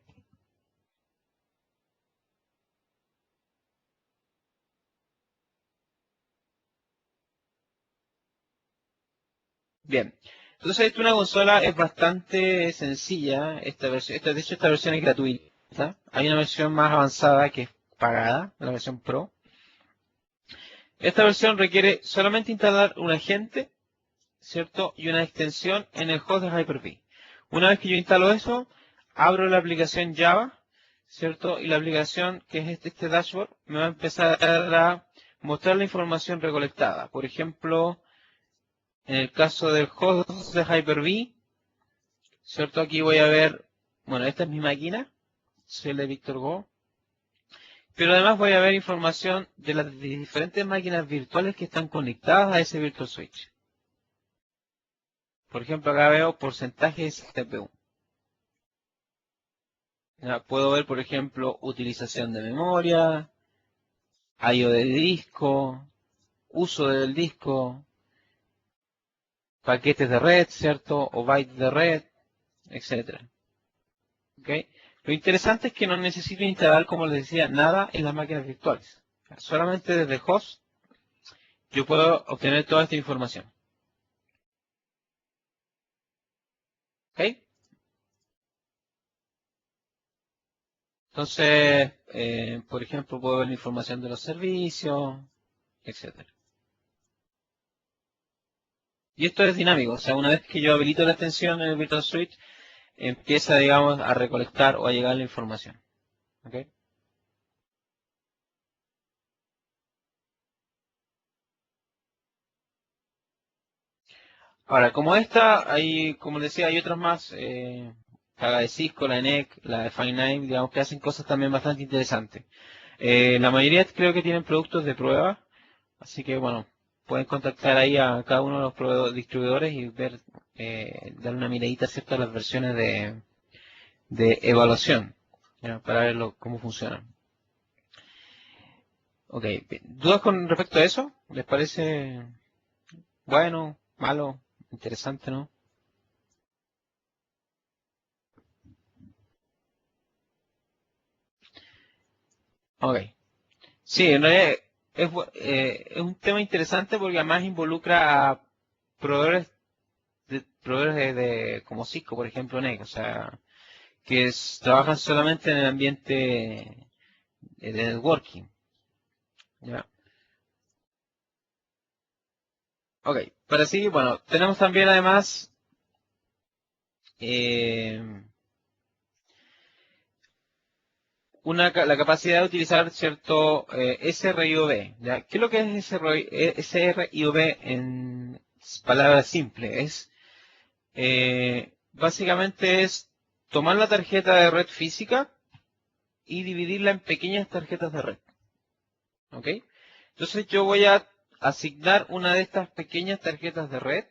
[SPEAKER 1] Bien. Entonces, una consola es bastante sencilla. De hecho, esta versión es gratuita. Hay una versión más avanzada que es pagada, la versión Pro. Esta versión requiere solamente instalar un agente, ¿cierto? Y una extensión en el host de Hyper-V. Una vez que yo instalo eso, abro la aplicación Java, ¿cierto? Y la aplicación, que es este dashboard, me va a empezar a mostrar la información recolectada. Por ejemplo, en el caso del host de Hyper-V, ¿cierto? Aquí voy a ver, bueno, esta es mi máquina, soy el de Víctor Go, pero además voy a ver información de las diferentes máquinas virtuales que están conectadas a ese Virtual Switch. Por ejemplo, acá veo porcentaje de CPU. Ya, puedo ver, por ejemplo, utilización de memoria, I/O de disco, uso del disco, paquetes de red, ¿cierto? O bytes de red, etcétera. ¿Ok? Lo interesante es que no necesito instalar, como les decía, nada en las máquinas virtuales. Solamente desde host yo puedo obtener toda esta información. ¿Ok? Entonces, por ejemplo, puedo ver la información de los servicios, etcétera. Y esto es dinámico, o sea, una vez que yo habilito la extensión en el Virtual Switch, empieza, digamos, a recolectar o a llegar la información. ¿Ok? Ahora, como esta, hay, como les decía, hay otras más, la de Cisco, la de NEC, la de Five9, digamos que hacen cosas también bastante interesantes. La mayoría creo que tienen productos de prueba, así que bueno, pueden contactar ahí a cada uno de los distribuidores y ver, dar una miradita, ¿cierto?, a las versiones de evaluación, ¿ya? Para ver cómo funcionan. Ok, ¿dudas con respecto a eso? ¿Les parece bueno, malo, interesante, no? Ok. Sí, en realidad es un tema interesante porque además involucra a proveedores como Cisco, por ejemplo, NEC, o sea, que trabajan solamente en el ambiente de networking. ¿Ya? Ok, para sí, bueno, tenemos también además eh, la capacidad de utilizar cierto SRIOV. ¿Ya? ¿Qué es lo que es SRIOV en palabras simples? Básicamente es tomar la tarjeta de red física y dividirla en pequeñas tarjetas de red. ¿Ok? Entonces yo voy a asignar una de estas pequeñas tarjetas de red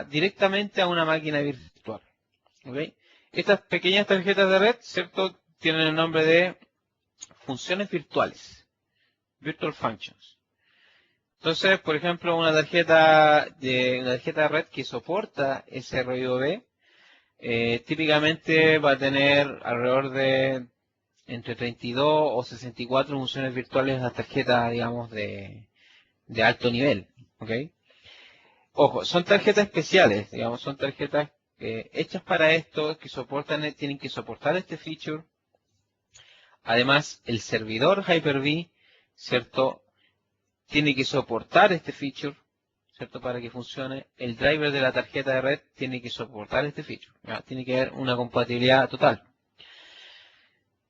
[SPEAKER 1] directamente a una máquina virtual. ¿Ok? Estas pequeñas tarjetas de red, ¿cierto? Tienen el nombre de funciones virtuales, Virtual Functions. Entonces, por ejemplo, una tarjeta de red que soporta SRIOV, típicamente va a tener alrededor de entre 32 o 64 funciones virtuales la tarjeta, digamos, de alto nivel. ¿Ok? Ojo, son tarjetas especiales, digamos, son tarjetas hechas para esto, que tienen que soportar este feature. Además, el servidor Hyper-V, ¿cierto? Tiene que soportar este feature, ¿cierto? Para que funcione. El driver de la tarjeta de red tiene que soportar este feature. ¿Ya? Tiene que haber una compatibilidad total.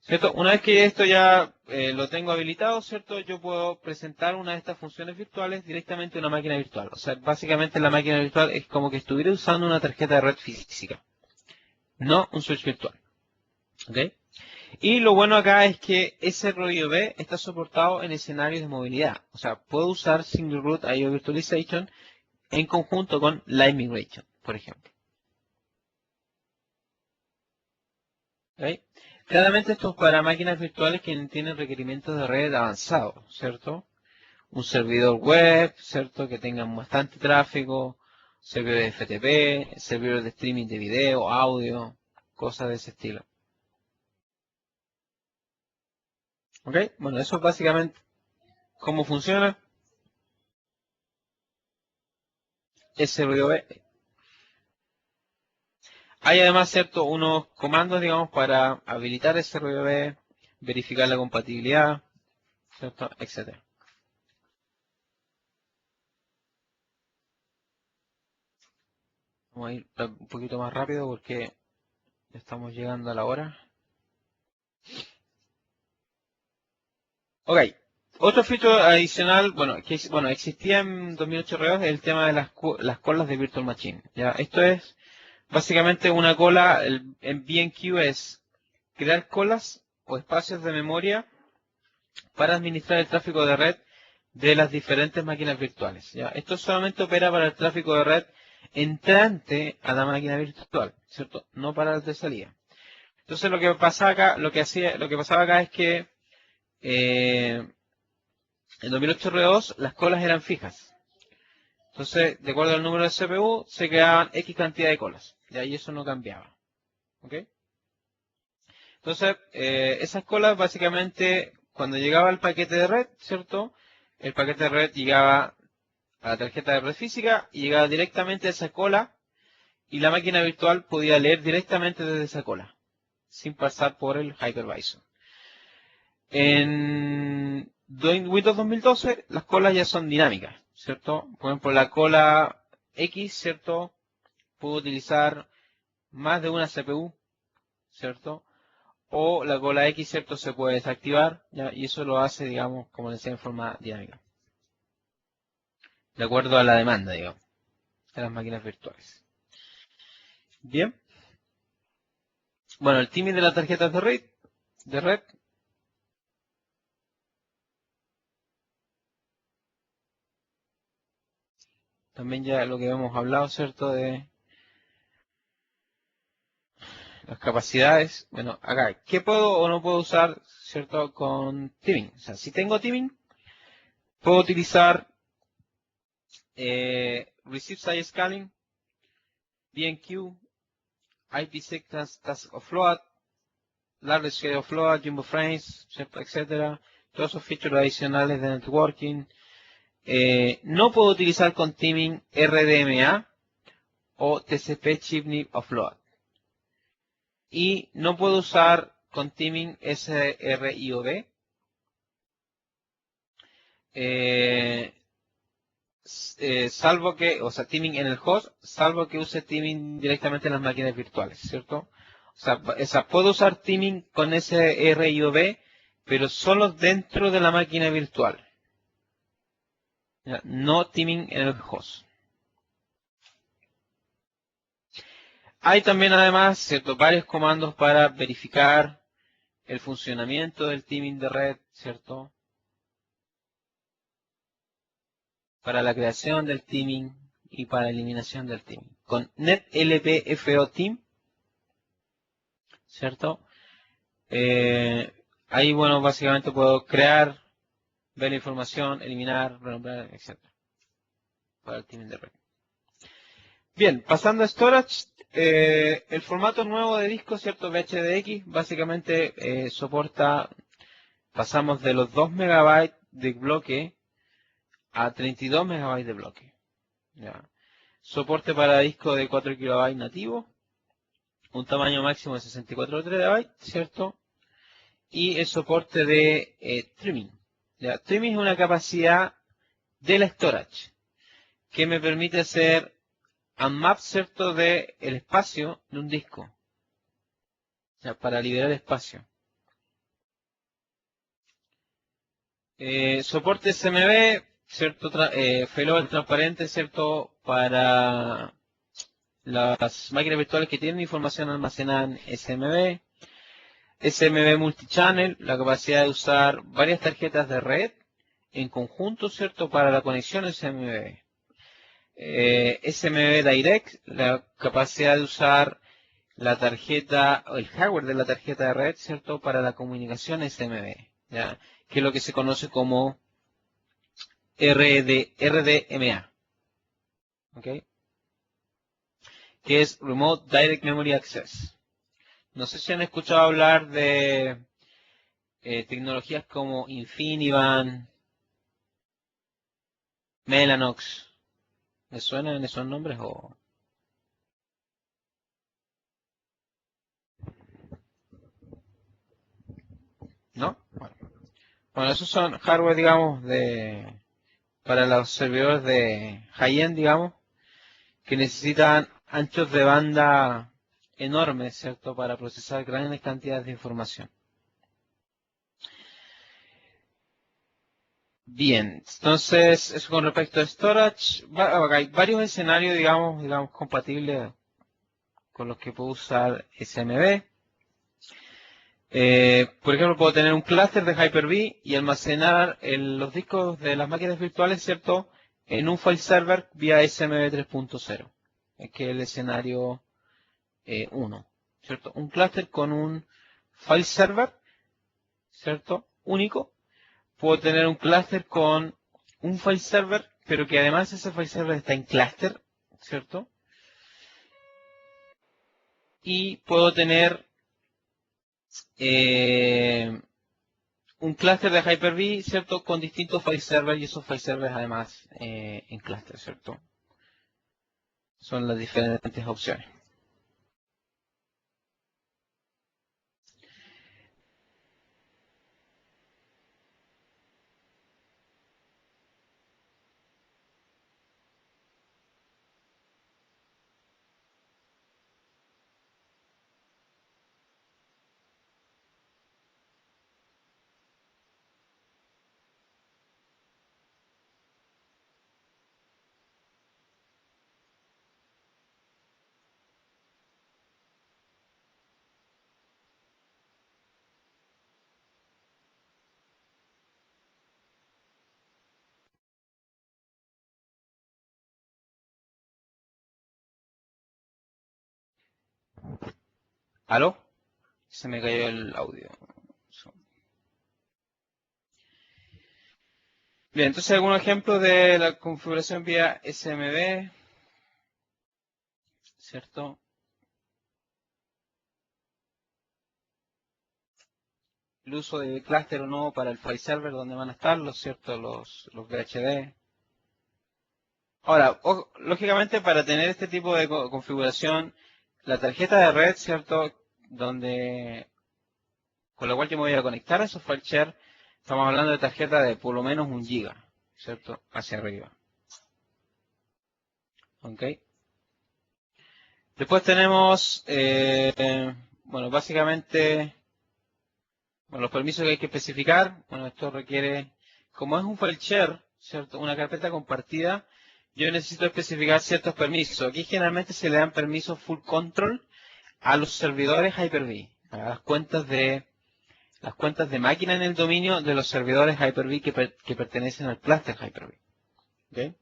[SPEAKER 1] ¿Cierto? Una vez que esto ya lo tengo habilitado, ¿cierto? Yo puedo presentar una de estas funciones virtuales directamente a una máquina virtual. O sea, básicamente la máquina virtual es como que estuviera usando una tarjeta de red física, no un switch virtual. ¿Ok? Y lo bueno acá es que ese rollo B está soportado en escenarios de movilidad. O sea, puedo usar Single Root I/O Virtualization en conjunto con Live Migration, por ejemplo. ¿Ok? Claramente esto es para máquinas virtuales que tienen requerimientos de red avanzados, ¿cierto? Un servidor web, ¿cierto? Que tengan bastante tráfico, servidores de FTP, servidores de streaming de video, audio, cosas de ese estilo. ¿Ok? Bueno, eso es básicamente cómo funciona SRV. Hay además, ¿cierto? Unos comandos, digamos, para habilitar SRV, verificar la compatibilidad, ¿cierto? Etcétera. Vamos a ir un poquito más rápido porque ya estamos llegando a la hora. Ok. Otro feature adicional, bueno, existía en 2008 reos el tema de las colas de Virtual Machine. ¿Ya? Esto es básicamente una cola, en BenQ es crear colas o espacios de memoria para administrar el tráfico de red de las diferentes máquinas virtuales. ¿Ya? Esto solamente opera para el tráfico de red entrante a la máquina virtual, ¿cierto? No para el de salida. Entonces lo que pasa acá, lo que pasaba acá es que en 2008 R2 las colas eran fijas. Entonces, de acuerdo al número de CPU, se creaban X cantidad de colas. Y ahí eso no cambiaba. ¿Ok? Entonces, esas colas básicamente, cuando llegaba el paquete de red, ¿cierto? El paquete de red llegaba a la tarjeta de red física y llegaba directamente a esa cola y la máquina virtual podía leer directamente desde esa cola, sin pasar por el hypervisor. En Windows 2012 las colas ya son dinámicas, ¿cierto? Por ejemplo, la cola X, ¿cierto? Puedo utilizar más de una CPU, ¿cierto? O la cola X, ¿cierto? Se puede desactivar, ¿ya? Y eso lo hace, digamos, como decía, en forma dinámica. De acuerdo a la demanda, digamos, de las máquinas virtuales. Bien. Bueno, el timing de las tarjetas de red. También ya lo que hemos hablado, ¿cierto? De las capacidades. Bueno, acá, ¿qué puedo o no puedo usar, ¿cierto? Con timing. O sea, si tengo timing, puedo utilizar Receive Side Scaling, BenQ, IP6 Task Offload, Large Scale Offload, Jumbo Frames, ¿cierto? Etcétera. Todos esos features adicionales de networking. No puedo utilizar con timing RDMA o TCP Chipney Offload. Y no puedo usar con timing SRIOD. Salvo que, o sea, timing en el host, salvo que use timing directamente en las máquinas virtuales, ¿cierto? O sea, puedo usar timing con SRIOD, pero solo dentro de la máquina virtual. ¿Ya? No timing en el host. Hay también además, ¿cierto? Varios comandos para verificar el funcionamiento del timing de red, ¿cierto? Para la creación del timing y para la eliminación del timing. Con netlpfoteam, ¿cierto? Ahí, bueno, básicamente puedo crear, ver la información, eliminar, renombrar, etc. Para el timing de red. Bien, pasando a storage, el formato nuevo de disco, ¿cierto? VHDX, básicamente soporta, pasamos de los 2 MB de bloque a 32 MB de bloque. ¿Ya? Soporte para disco de 4 KB nativo, un tamaño máximo de 64 TB, ¿cierto? Y el soporte de trimming. ¿Ya? Trimming es una capacidad de la storage que me permite hacer unmap, ¿cierto?, del espacio de un disco. ¿Ya? Para liberar espacio. Soporte SMB, ¿cierto? Failover transparente, ¿cierto? Para las máquinas virtuales que tienen información almacenada en SMB. SMB multichannel, la capacidad de usar varias tarjetas de red en conjunto, ¿cierto? Para la conexión SMB. SMB Direct, la capacidad de usar la tarjeta, o el hardware de la tarjeta de red, ¿cierto? Para la comunicación SMB, ¿ya? Que es lo que se conoce como RDMA, ¿ok? Que es Remote Direct Memory Access. No sé si han escuchado hablar de tecnologías como InfiniBand, Mellanox. ¿Les suenan esos nombres o...? ¿No? Bueno, esos son hardware, digamos, para los servidores de high-end, digamos, que necesitan anchos de banda enormes, ¿cierto? Para procesar grandes cantidades de información. Bien, entonces, eso con respecto a storage, hay varios escenarios, digamos, compatibles con los que puedo usar SMB. Por ejemplo, puedo tener un clúster de Hyper-V y almacenar los discos de las máquinas virtuales, ¿cierto?, en un file server vía SMB 3.0, que es el escenario 1. ¿cierto? Un clúster con un file server, ¿cierto? Único. Puedo tener un clúster con un file server, pero que además ese file server está en clúster, ¿cierto? Y puedo tener un clúster de Hyper-V, ¿cierto? Con distintos file servers y esos file servers además en clúster, ¿cierto? Son las diferentes opciones. ¿Aló? Se me cayó el audio. Bien, entonces algunos ejemplos de la configuración vía SMB, ¿cierto? El uso de clúster o no para el file server, donde van a estar los, ¿cierto? Los VHD. Ahora, lógicamente para tener este tipo de configuración, la tarjeta de red, ¿cierto? Con la cual yo me voy a conectar a esos file share, estamos hablando de tarjeta de por lo menos 1 giga, ¿cierto? Hacia arriba. ¿Ok? Después tenemos, bueno, básicamente, bueno, los permisos que hay que especificar. Bueno, esto requiere, como es un file share, ¿cierto? Una carpeta compartida, yo necesito especificar ciertos permisos. Aquí generalmente se le dan permisos full control a los servidores Hyper-V, a las cuentas de máquina en el dominio de los servidores Hyper-V que pertenecen al clúster Hyper-V. ¿Okay?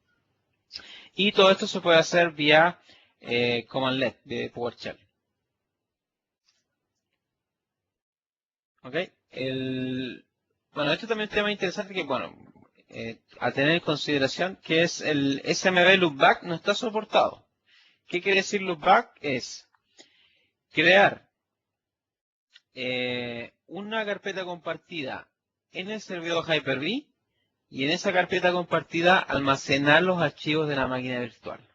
[SPEAKER 1] Y todo esto se puede hacer vía command-led de PowerShell. ¿Okay? Bueno, esto también es un tema interesante que, bueno, a tener en consideración que es el SMB loopback no está soportado. ¿Qué quiere decir loopback? Es crear una carpeta compartida en el servidor Hyper-V y en esa carpeta compartida almacenar los archivos de la máquina virtual.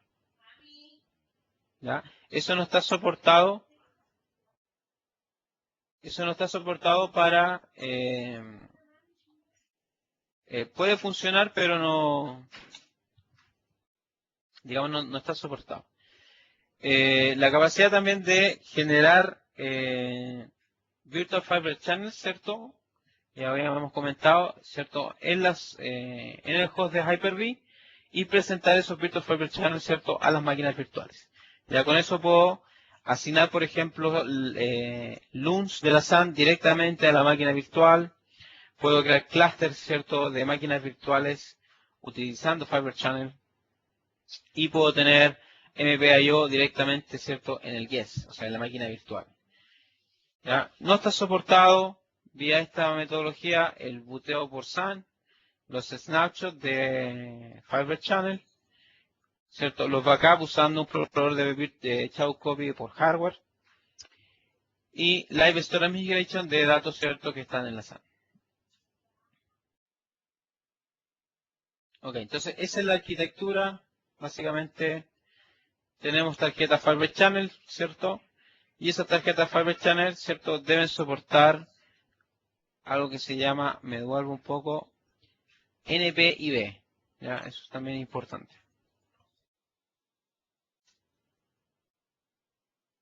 [SPEAKER 1] ¿Ya? Eso no está soportado. Eso no está soportado para... puede funcionar, pero no... Digamos, no está soportado. La capacidad también de generar Virtual Fiber Channels, ¿cierto? Ya habíamos comentado, ¿cierto? En el host de Hyper-V y presentar esos Virtual Fiber Channels, ¿cierto? A las máquinas virtuales. Ya con eso puedo asignar, por ejemplo, LUNs de la SAN directamente a la máquina virtual. Puedo crear clústeres, ¿cierto? De máquinas virtuales utilizando Fiber Channel. Y puedo tener MPIO directamente, ¿cierto? En el guest, o sea, en la máquina virtual. ¿Ya? No está soportado vía esta metodología el buteo por SAN, los snapshots de Fiber Channel, ¿cierto? Los backups usando un proveedor de Chow Copy por hardware y Live Storage Migration de datos, ¿cierto? Que están en la SAN. Ok, entonces esa es la arquitectura. Básicamente tenemos tarjeta Fiber Channel, ¿cierto? Y esas tarjetas Fiber Channel, ¿cierto? Deben soportar algo que se llama, me devuelvo un poco, NPIB. ¿Ya? Eso es también importante.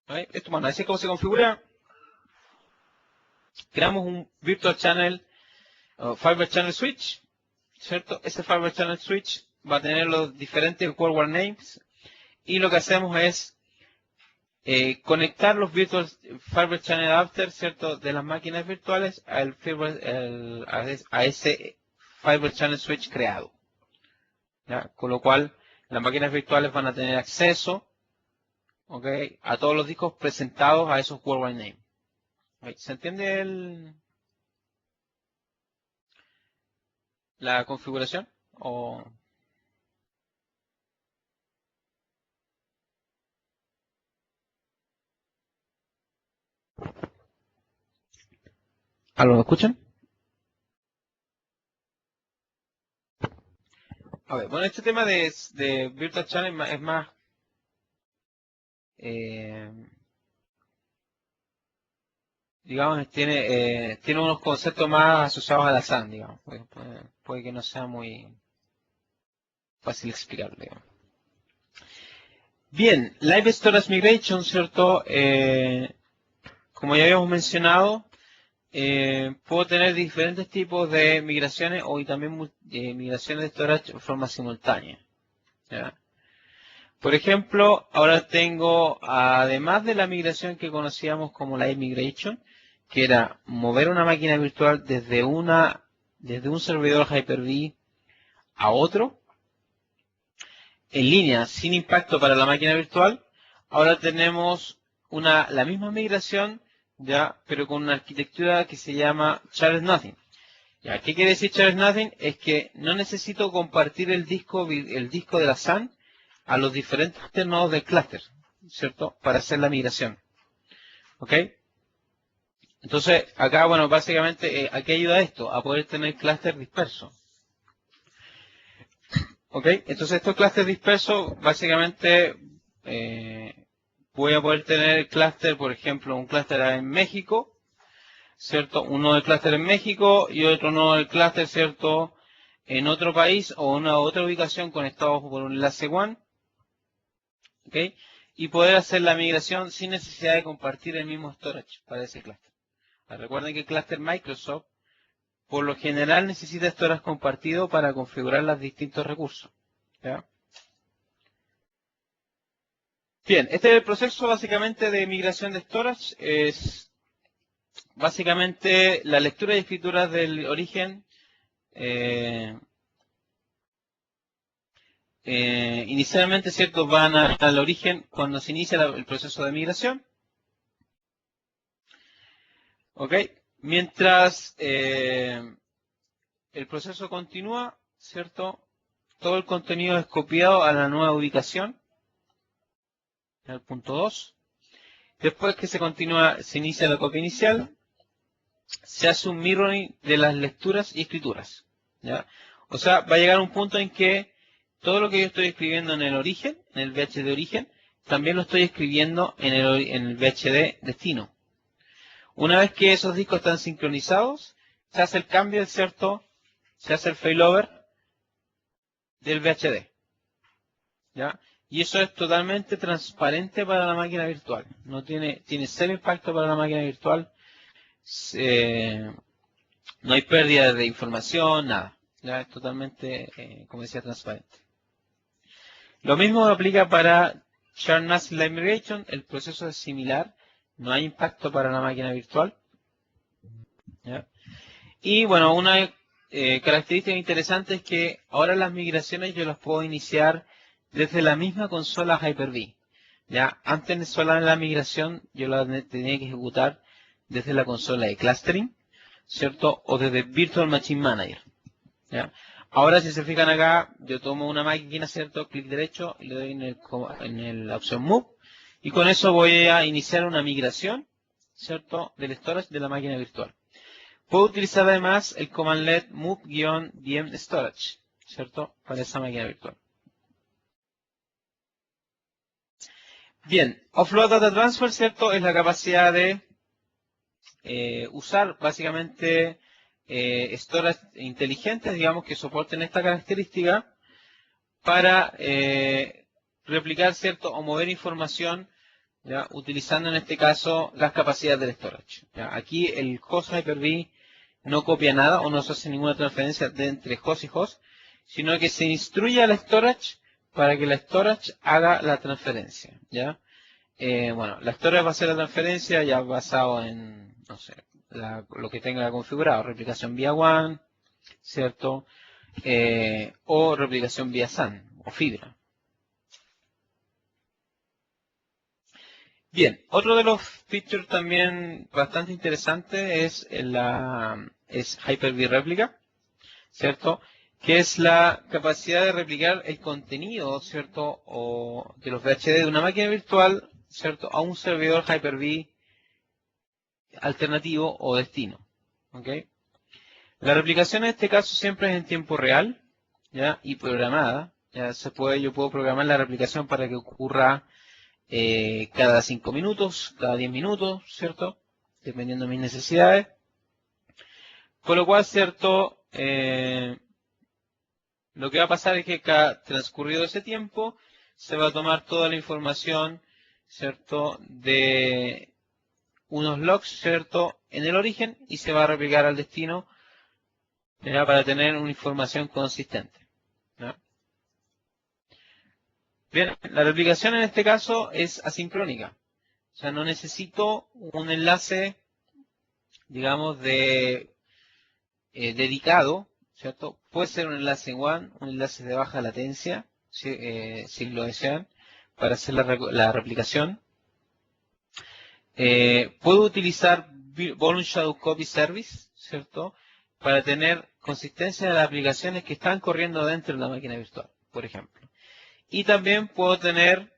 [SPEAKER 1] ¿Vale? Esto, bueno, así es como se configura. Creamos un Virtual Channel, Fiber Channel Switch, ¿cierto? Ese Fiber Channel Switch va a tener los diferentes forward names y lo que hacemos es conectar los Virtual Fiber Channel Adapter, ¿cierto? De las máquinas virtuales a ese Fiber Channel Switch creado. ¿Ya? Con lo cual, las máquinas virtuales van a tener acceso ¿ok? A todos los discos presentados a esos worldwide name. ¿Ok? ¿Se entiende la configuración? ¿O algo me escuchan? A ver, bueno, este tema de Virtual Channel es más, eh, digamos, tiene unos conceptos más asociados a la SAN, digamos. Puede que no sea muy fácil explicarlo, digamos. Bien, Live Storage Migration, ¿cierto? Como ya habíamos mencionado, puedo tener diferentes tipos de migraciones y también migraciones de storage de forma simultánea. ¿Ya? Por ejemplo, ahora tengo, además de la migración que conocíamos como Live Migration, que era mover una máquina virtual desde un servidor Hyper-V a otro, en línea, sin impacto para la máquina virtual, ahora tenemos la misma migración, ya, pero con una arquitectura que se llama Shared Nothing. Ya, ¿qué quiere decir Shared Nothing? Es que no necesito compartir el disco de la SAN a los diferentes nodos del clúster, ¿cierto? Para hacer la migración. ¿Ok? Entonces, acá, bueno, básicamente, ¿a qué ayuda esto? A poder tener clúster disperso. ¿Ok? Entonces, estos clústeres dispersos, básicamente, voy a poder tener clúster, por ejemplo, un clúster en México, ¿cierto? Un nodo del clúster en México y otro nodo del clúster, ¿cierto? En otro país o una otra ubicación conectados por un enlace WAN, ¿ok? Y poder hacer la migración sin necesidad de compartir el mismo storage para ese clúster. Recuerden que el clúster Microsoft, por lo general, necesita storage compartido para configurar los distintos recursos. ¿Ya? Bien, este es el proceso básicamente de migración de storage. Es básicamente la lectura y escritura del origen. Inicialmente, ¿cierto? Van al origen cuando se inicia el proceso de migración. ¿Ok? Mientras el proceso continúa, ¿cierto? Todo el contenido es copiado a la nueva ubicación, al punto 2. Después que se inicia la copia inicial, se hace un mirroring de las lecturas y escrituras. ¿Ya? O sea, va a llegar un punto en que todo lo que yo estoy escribiendo en el origen, en el VHD origen, también lo estoy escribiendo en el VHD destino. Una vez que esos discos están sincronizados, se hace el cambio, ¿cierto? Se hace el failover del VHD. ¿Ya? Y eso es totalmente transparente para la máquina virtual. No tiene cero impacto para la máquina virtual. No hay pérdida de información, nada. Ya es totalmente, como decía, transparente. Lo mismo aplica para Shared Massive Live Migration. El proceso es similar. No hay impacto para la máquina virtual. ¿Ya? Y bueno, una característica interesante es que ahora las migraciones yo las puedo iniciar desde la misma consola Hyper-V. ¿Ya? Antes de sola la migración yo la tenía que ejecutar desde la consola de clustering, ¿cierto? O desde Virtual Machine Manager. ¿Ya? Ahora, si se fijan acá, yo tomo una máquina, ¿cierto? Clic derecho y le doy en la opción Move. Y con eso voy a iniciar una migración, ¿cierto? Del storage de la máquina virtual. Puedo utilizar además el commandlet move-vm storage, ¿cierto? Para esa máquina virtual. Bien, Offload Data Transfer, ¿cierto? Es la capacidad de usar básicamente storage inteligentes, digamos, que soporten esta característica para replicar, ¿cierto? O mover información, ¿ya? Utilizando en este caso las capacidades del storage. ¿Ya? Aquí el host Hyper-V no copia nada o no se hace ninguna transferencia de entre host y host, sino que se instruye al storage para que la storage haga la transferencia. ¿Ya? Bueno, la storage va a hacer la transferencia ya basado en, no sé, lo que tenga configurado, replicación vía WAN, ¿cierto? O replicación vía SAN o fibra. Bien, otro de los features también bastante interesante es Hyper-V Replica, ¿cierto? Que es la capacidad de replicar el contenido, ¿cierto? O de los VHD de una máquina virtual, ¿cierto? A un servidor Hyper-V alternativo o destino, ¿ok? La replicación en este caso siempre es en tiempo real, ¿ya? Y programada. Ya yo puedo programar la replicación para que ocurra cada 5 minutos, cada 10 minutos, ¿cierto? Dependiendo de mis necesidades. Con lo cual, ¿cierto? Lo que va a pasar es que cada transcurrido ese tiempo se va a tomar toda la información, ¿cierto? De unos logs, ¿cierto? En el origen y se va a replicar al destino, ¿ya? Para tener una información consistente, ¿ya? Bien, la replicación en este caso es asincrónica. O sea, no necesito un enlace, digamos, dedicado, ¿cierto? Puede ser un enlace WAN, un enlace de baja latencia, si lo desean, para hacer la replicación. Puedo utilizar Volume Shadow Copy Service, ¿cierto? Para tener consistencia de las aplicaciones que están corriendo dentro de la máquina virtual, por ejemplo. Y también puedo tener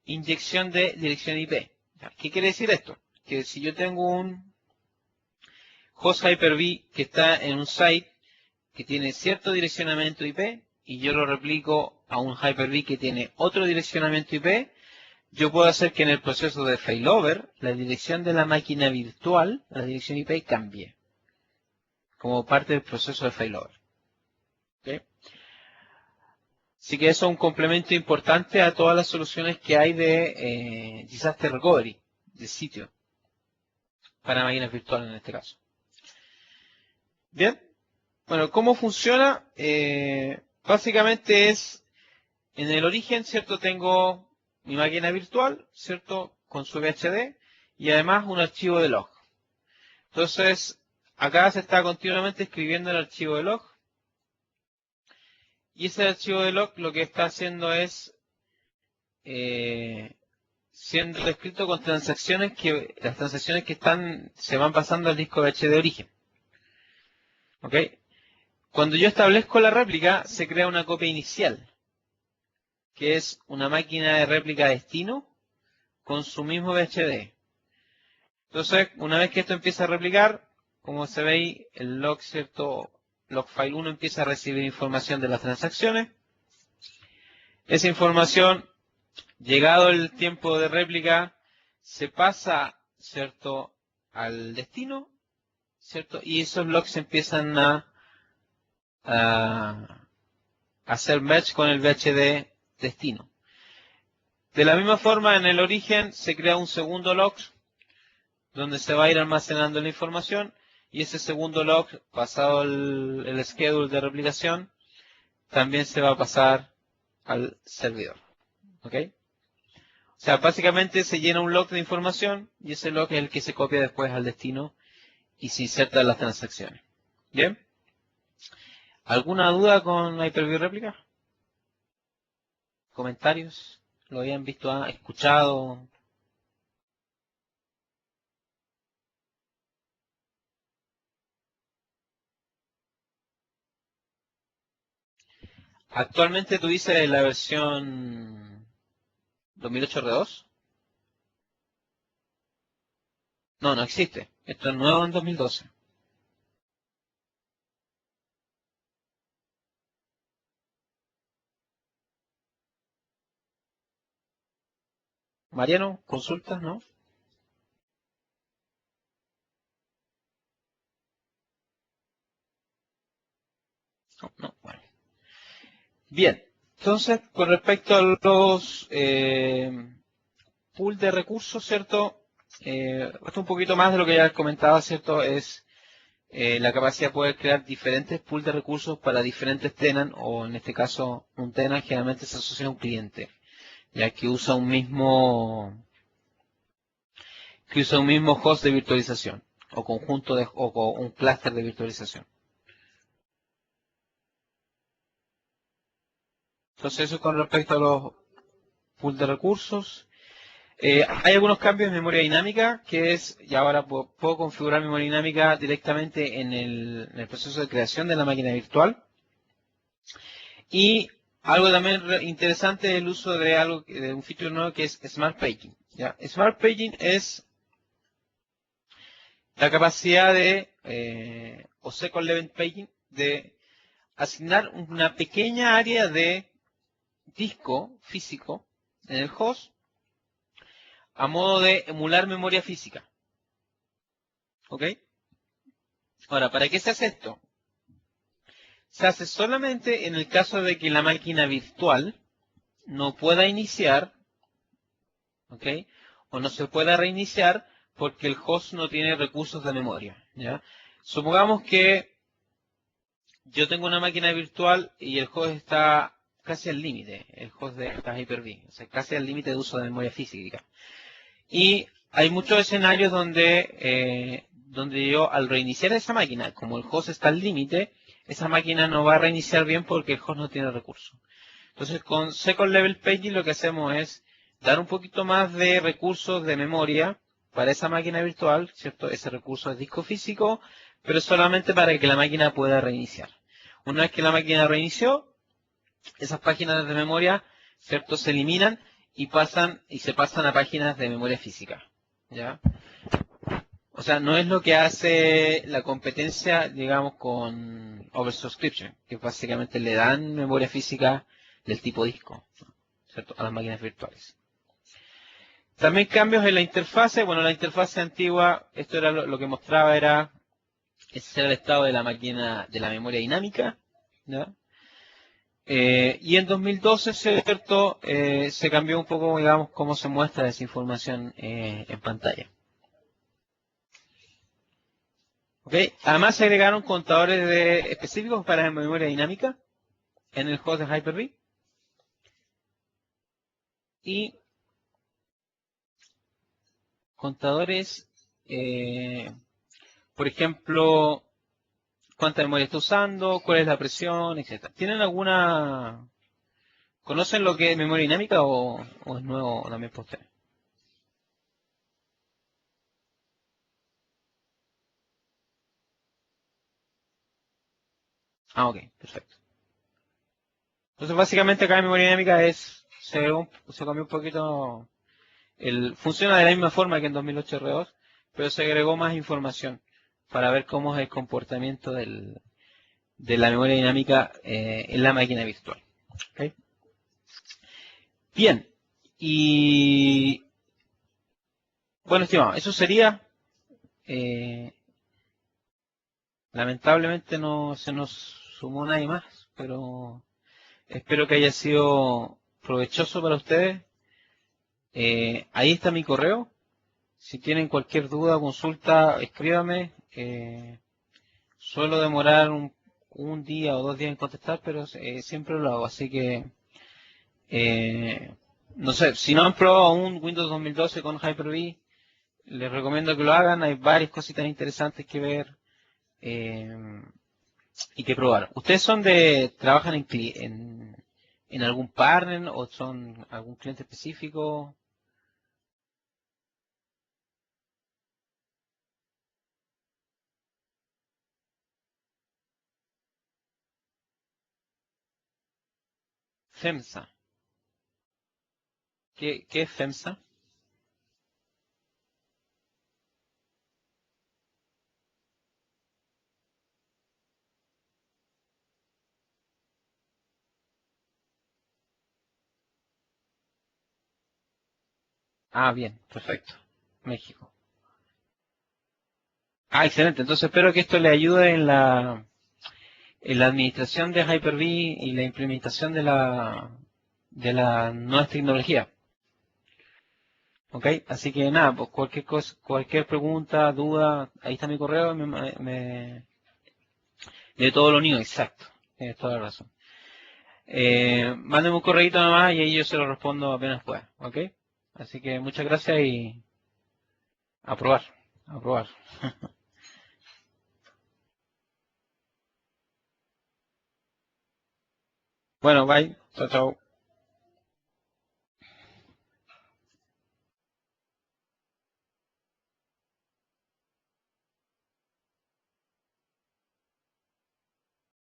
[SPEAKER 1] inyección de dirección IP. ¿Qué quiere decir esto? Que si yo tengo un host Hyper-V que está en un site que tiene cierto direccionamiento IP y yo lo replico a un Hyper-V que tiene otro direccionamiento IP, yo puedo hacer que en el proceso de failover la dirección de la máquina virtual, la dirección IP, cambie como parte del proceso de failover. ¿Okay? Así que eso es un complemento importante a todas las soluciones que hay de disaster recovery, de sitio, para máquinas virtuales en este caso. Bien, bueno, ¿cómo funciona? Básicamente es, en el origen, ¿cierto? Tengo mi máquina virtual, ¿cierto? Con su VHD y además un archivo de log. Entonces, acá se está continuamente escribiendo el archivo de log. Y ese archivo de log lo que está haciendo es siendo escrito con transacciones las transacciones que se van pasando al disco VHD de origen. ¿Ok? Cuando yo establezco la réplica, se crea una copia inicial, que es una máquina de réplica destino con su mismo VHD. Entonces, una vez que esto empieza a replicar, como se ve ahí, el log, ¿cierto? Log file 1 empieza a recibir información de las transacciones. Esa información, llegado el tiempo de réplica, se pasa, ¿cierto?, al destino, ¿cierto? Y esos logs empiezan a hacer match con el VHD destino. De la misma forma, en el origen se crea un segundo log donde se va a ir almacenando la información y ese segundo log, pasado el schedule de replicación, también se va a pasar al servidor. ¿Ok? O sea, básicamente se llena un log de información y ese log es el que se copia después al destino y se inserta las transacciones. ¿Bien? ¿Alguna duda con Hyper-V Réplica? ¿Comentarios? ¿Lo habían visto, escuchado? Actualmente tú dices la versión 2008 R2. No, no existe. Esto es nuevo en 2012. Mariano, consultas, ¿no? No, no, bueno. Bien, entonces, con respecto a los pool de recursos, ¿cierto? Esto un poquito más de lo que ya comentaba, ¿cierto? Es la capacidad de poder crear diferentes pools de recursos para diferentes tenants, o en este caso, un tenant generalmente se asocia a un cliente, ya que usa un mismo host de virtualización, o conjunto o un clúster de virtualización. Entonces, eso con respecto a los pools de recursos. Hay algunos cambios en memoria dinámica, que es, y ahora puedo configurar memoria dinámica directamente en el proceso de creación de la máquina virtual. Y algo también interesante es el uso de un feature nuevo que es Smart Paging. ¿Ya? Smart Paging es la capacidad o Second Level Paging, de asignar una pequeña área de disco físico en el host a modo de emular memoria física. ¿Ok? Ahora, ¿para qué se hace esto? Se hace solamente en el caso de que la máquina virtual no pueda iniciar, ¿ok? O no se pueda reiniciar porque el host no tiene recursos de memoria, ¿ya? Supongamos que yo tengo una máquina virtual y el host está casi al límite, el host de esta Hyper-V, o sea, casi al límite de uso de memoria física. Y hay muchos escenarios donde yo al reiniciar esa máquina, como el host está al límite, esa máquina no va a reiniciar bien porque el host no tiene recursos. Entonces con Second Level Paging lo que hacemos es dar un poquito más de recursos de memoria para esa máquina virtual, ¿cierto? Ese recurso es disco físico, pero solamente para que la máquina pueda reiniciar. Una vez que la máquina reinició, esas páginas de memoria, ¿cierto? Se eliminan y se pasan a páginas de memoria física, ¿ya? O sea, no es lo que hace la competencia, digamos, con Oversubscription, que básicamente le dan memoria física del tipo disco, ¿cierto? A las máquinas virtuales. También cambios en la interfase. Bueno, la interfase antigua, esto era lo que mostraba, ese era el estado de la máquina, de la memoria dinámica, ¿ya? Y en 2012, ¿cierto? Se cambió un poco, digamos, cómo se muestra esa información en pantalla. ¿Ok? Además se agregaron contadores específicos para la memoria dinámica en el host de Hyper-V. Y contadores, por ejemplo, cuánta memoria está usando, cuál es la presión, etc. ¿Tienen conocen lo que es memoria dinámica o es nuevo también para ustedes? Ah, ok, perfecto. Entonces básicamente acá en memoria dinámica se cambió un poquito, funciona de la misma forma que en 2008 R2, pero se agregó más información para ver cómo es el comportamiento de la memoria dinámica en la máquina virtual. ¿Ok? Bien, y bueno, estimado, eso sería. eh, Lamentablemente no se nos sumó nadie más, pero espero que haya sido provechoso para ustedes. Ahí está mi correo. Si tienen cualquier duda o consulta, escríbame. Suelo demorar un día o 2 días en contestar, pero siempre lo hago. Así que, eh, no sé, si no han probado aún Windows 2012 con Hyper-V, les recomiendo que lo hagan. Hay varias cositas interesantes que ver y que probar. ¿Ustedes trabajan en algún partner o son algún cliente específico? FEMSA. ¿Qué es FEMSA? Ah, bien, perfecto. México. Ah, excelente. Entonces espero que esto le ayude en la administración de Hyper-V y la implementación de la nuevas tecnologías. ¿Ok? Así que nada, pues cualquier cosa, cualquier pregunta, duda, ahí está mi correo, de todo lo unido, exacto. Tienes toda la razón. Mándenme un correíto nomás y ahí yo se lo respondo apenas pueda. ¿Ok? Así que muchas gracias y a probar. A probar. Bueno, bye. Chao, chao.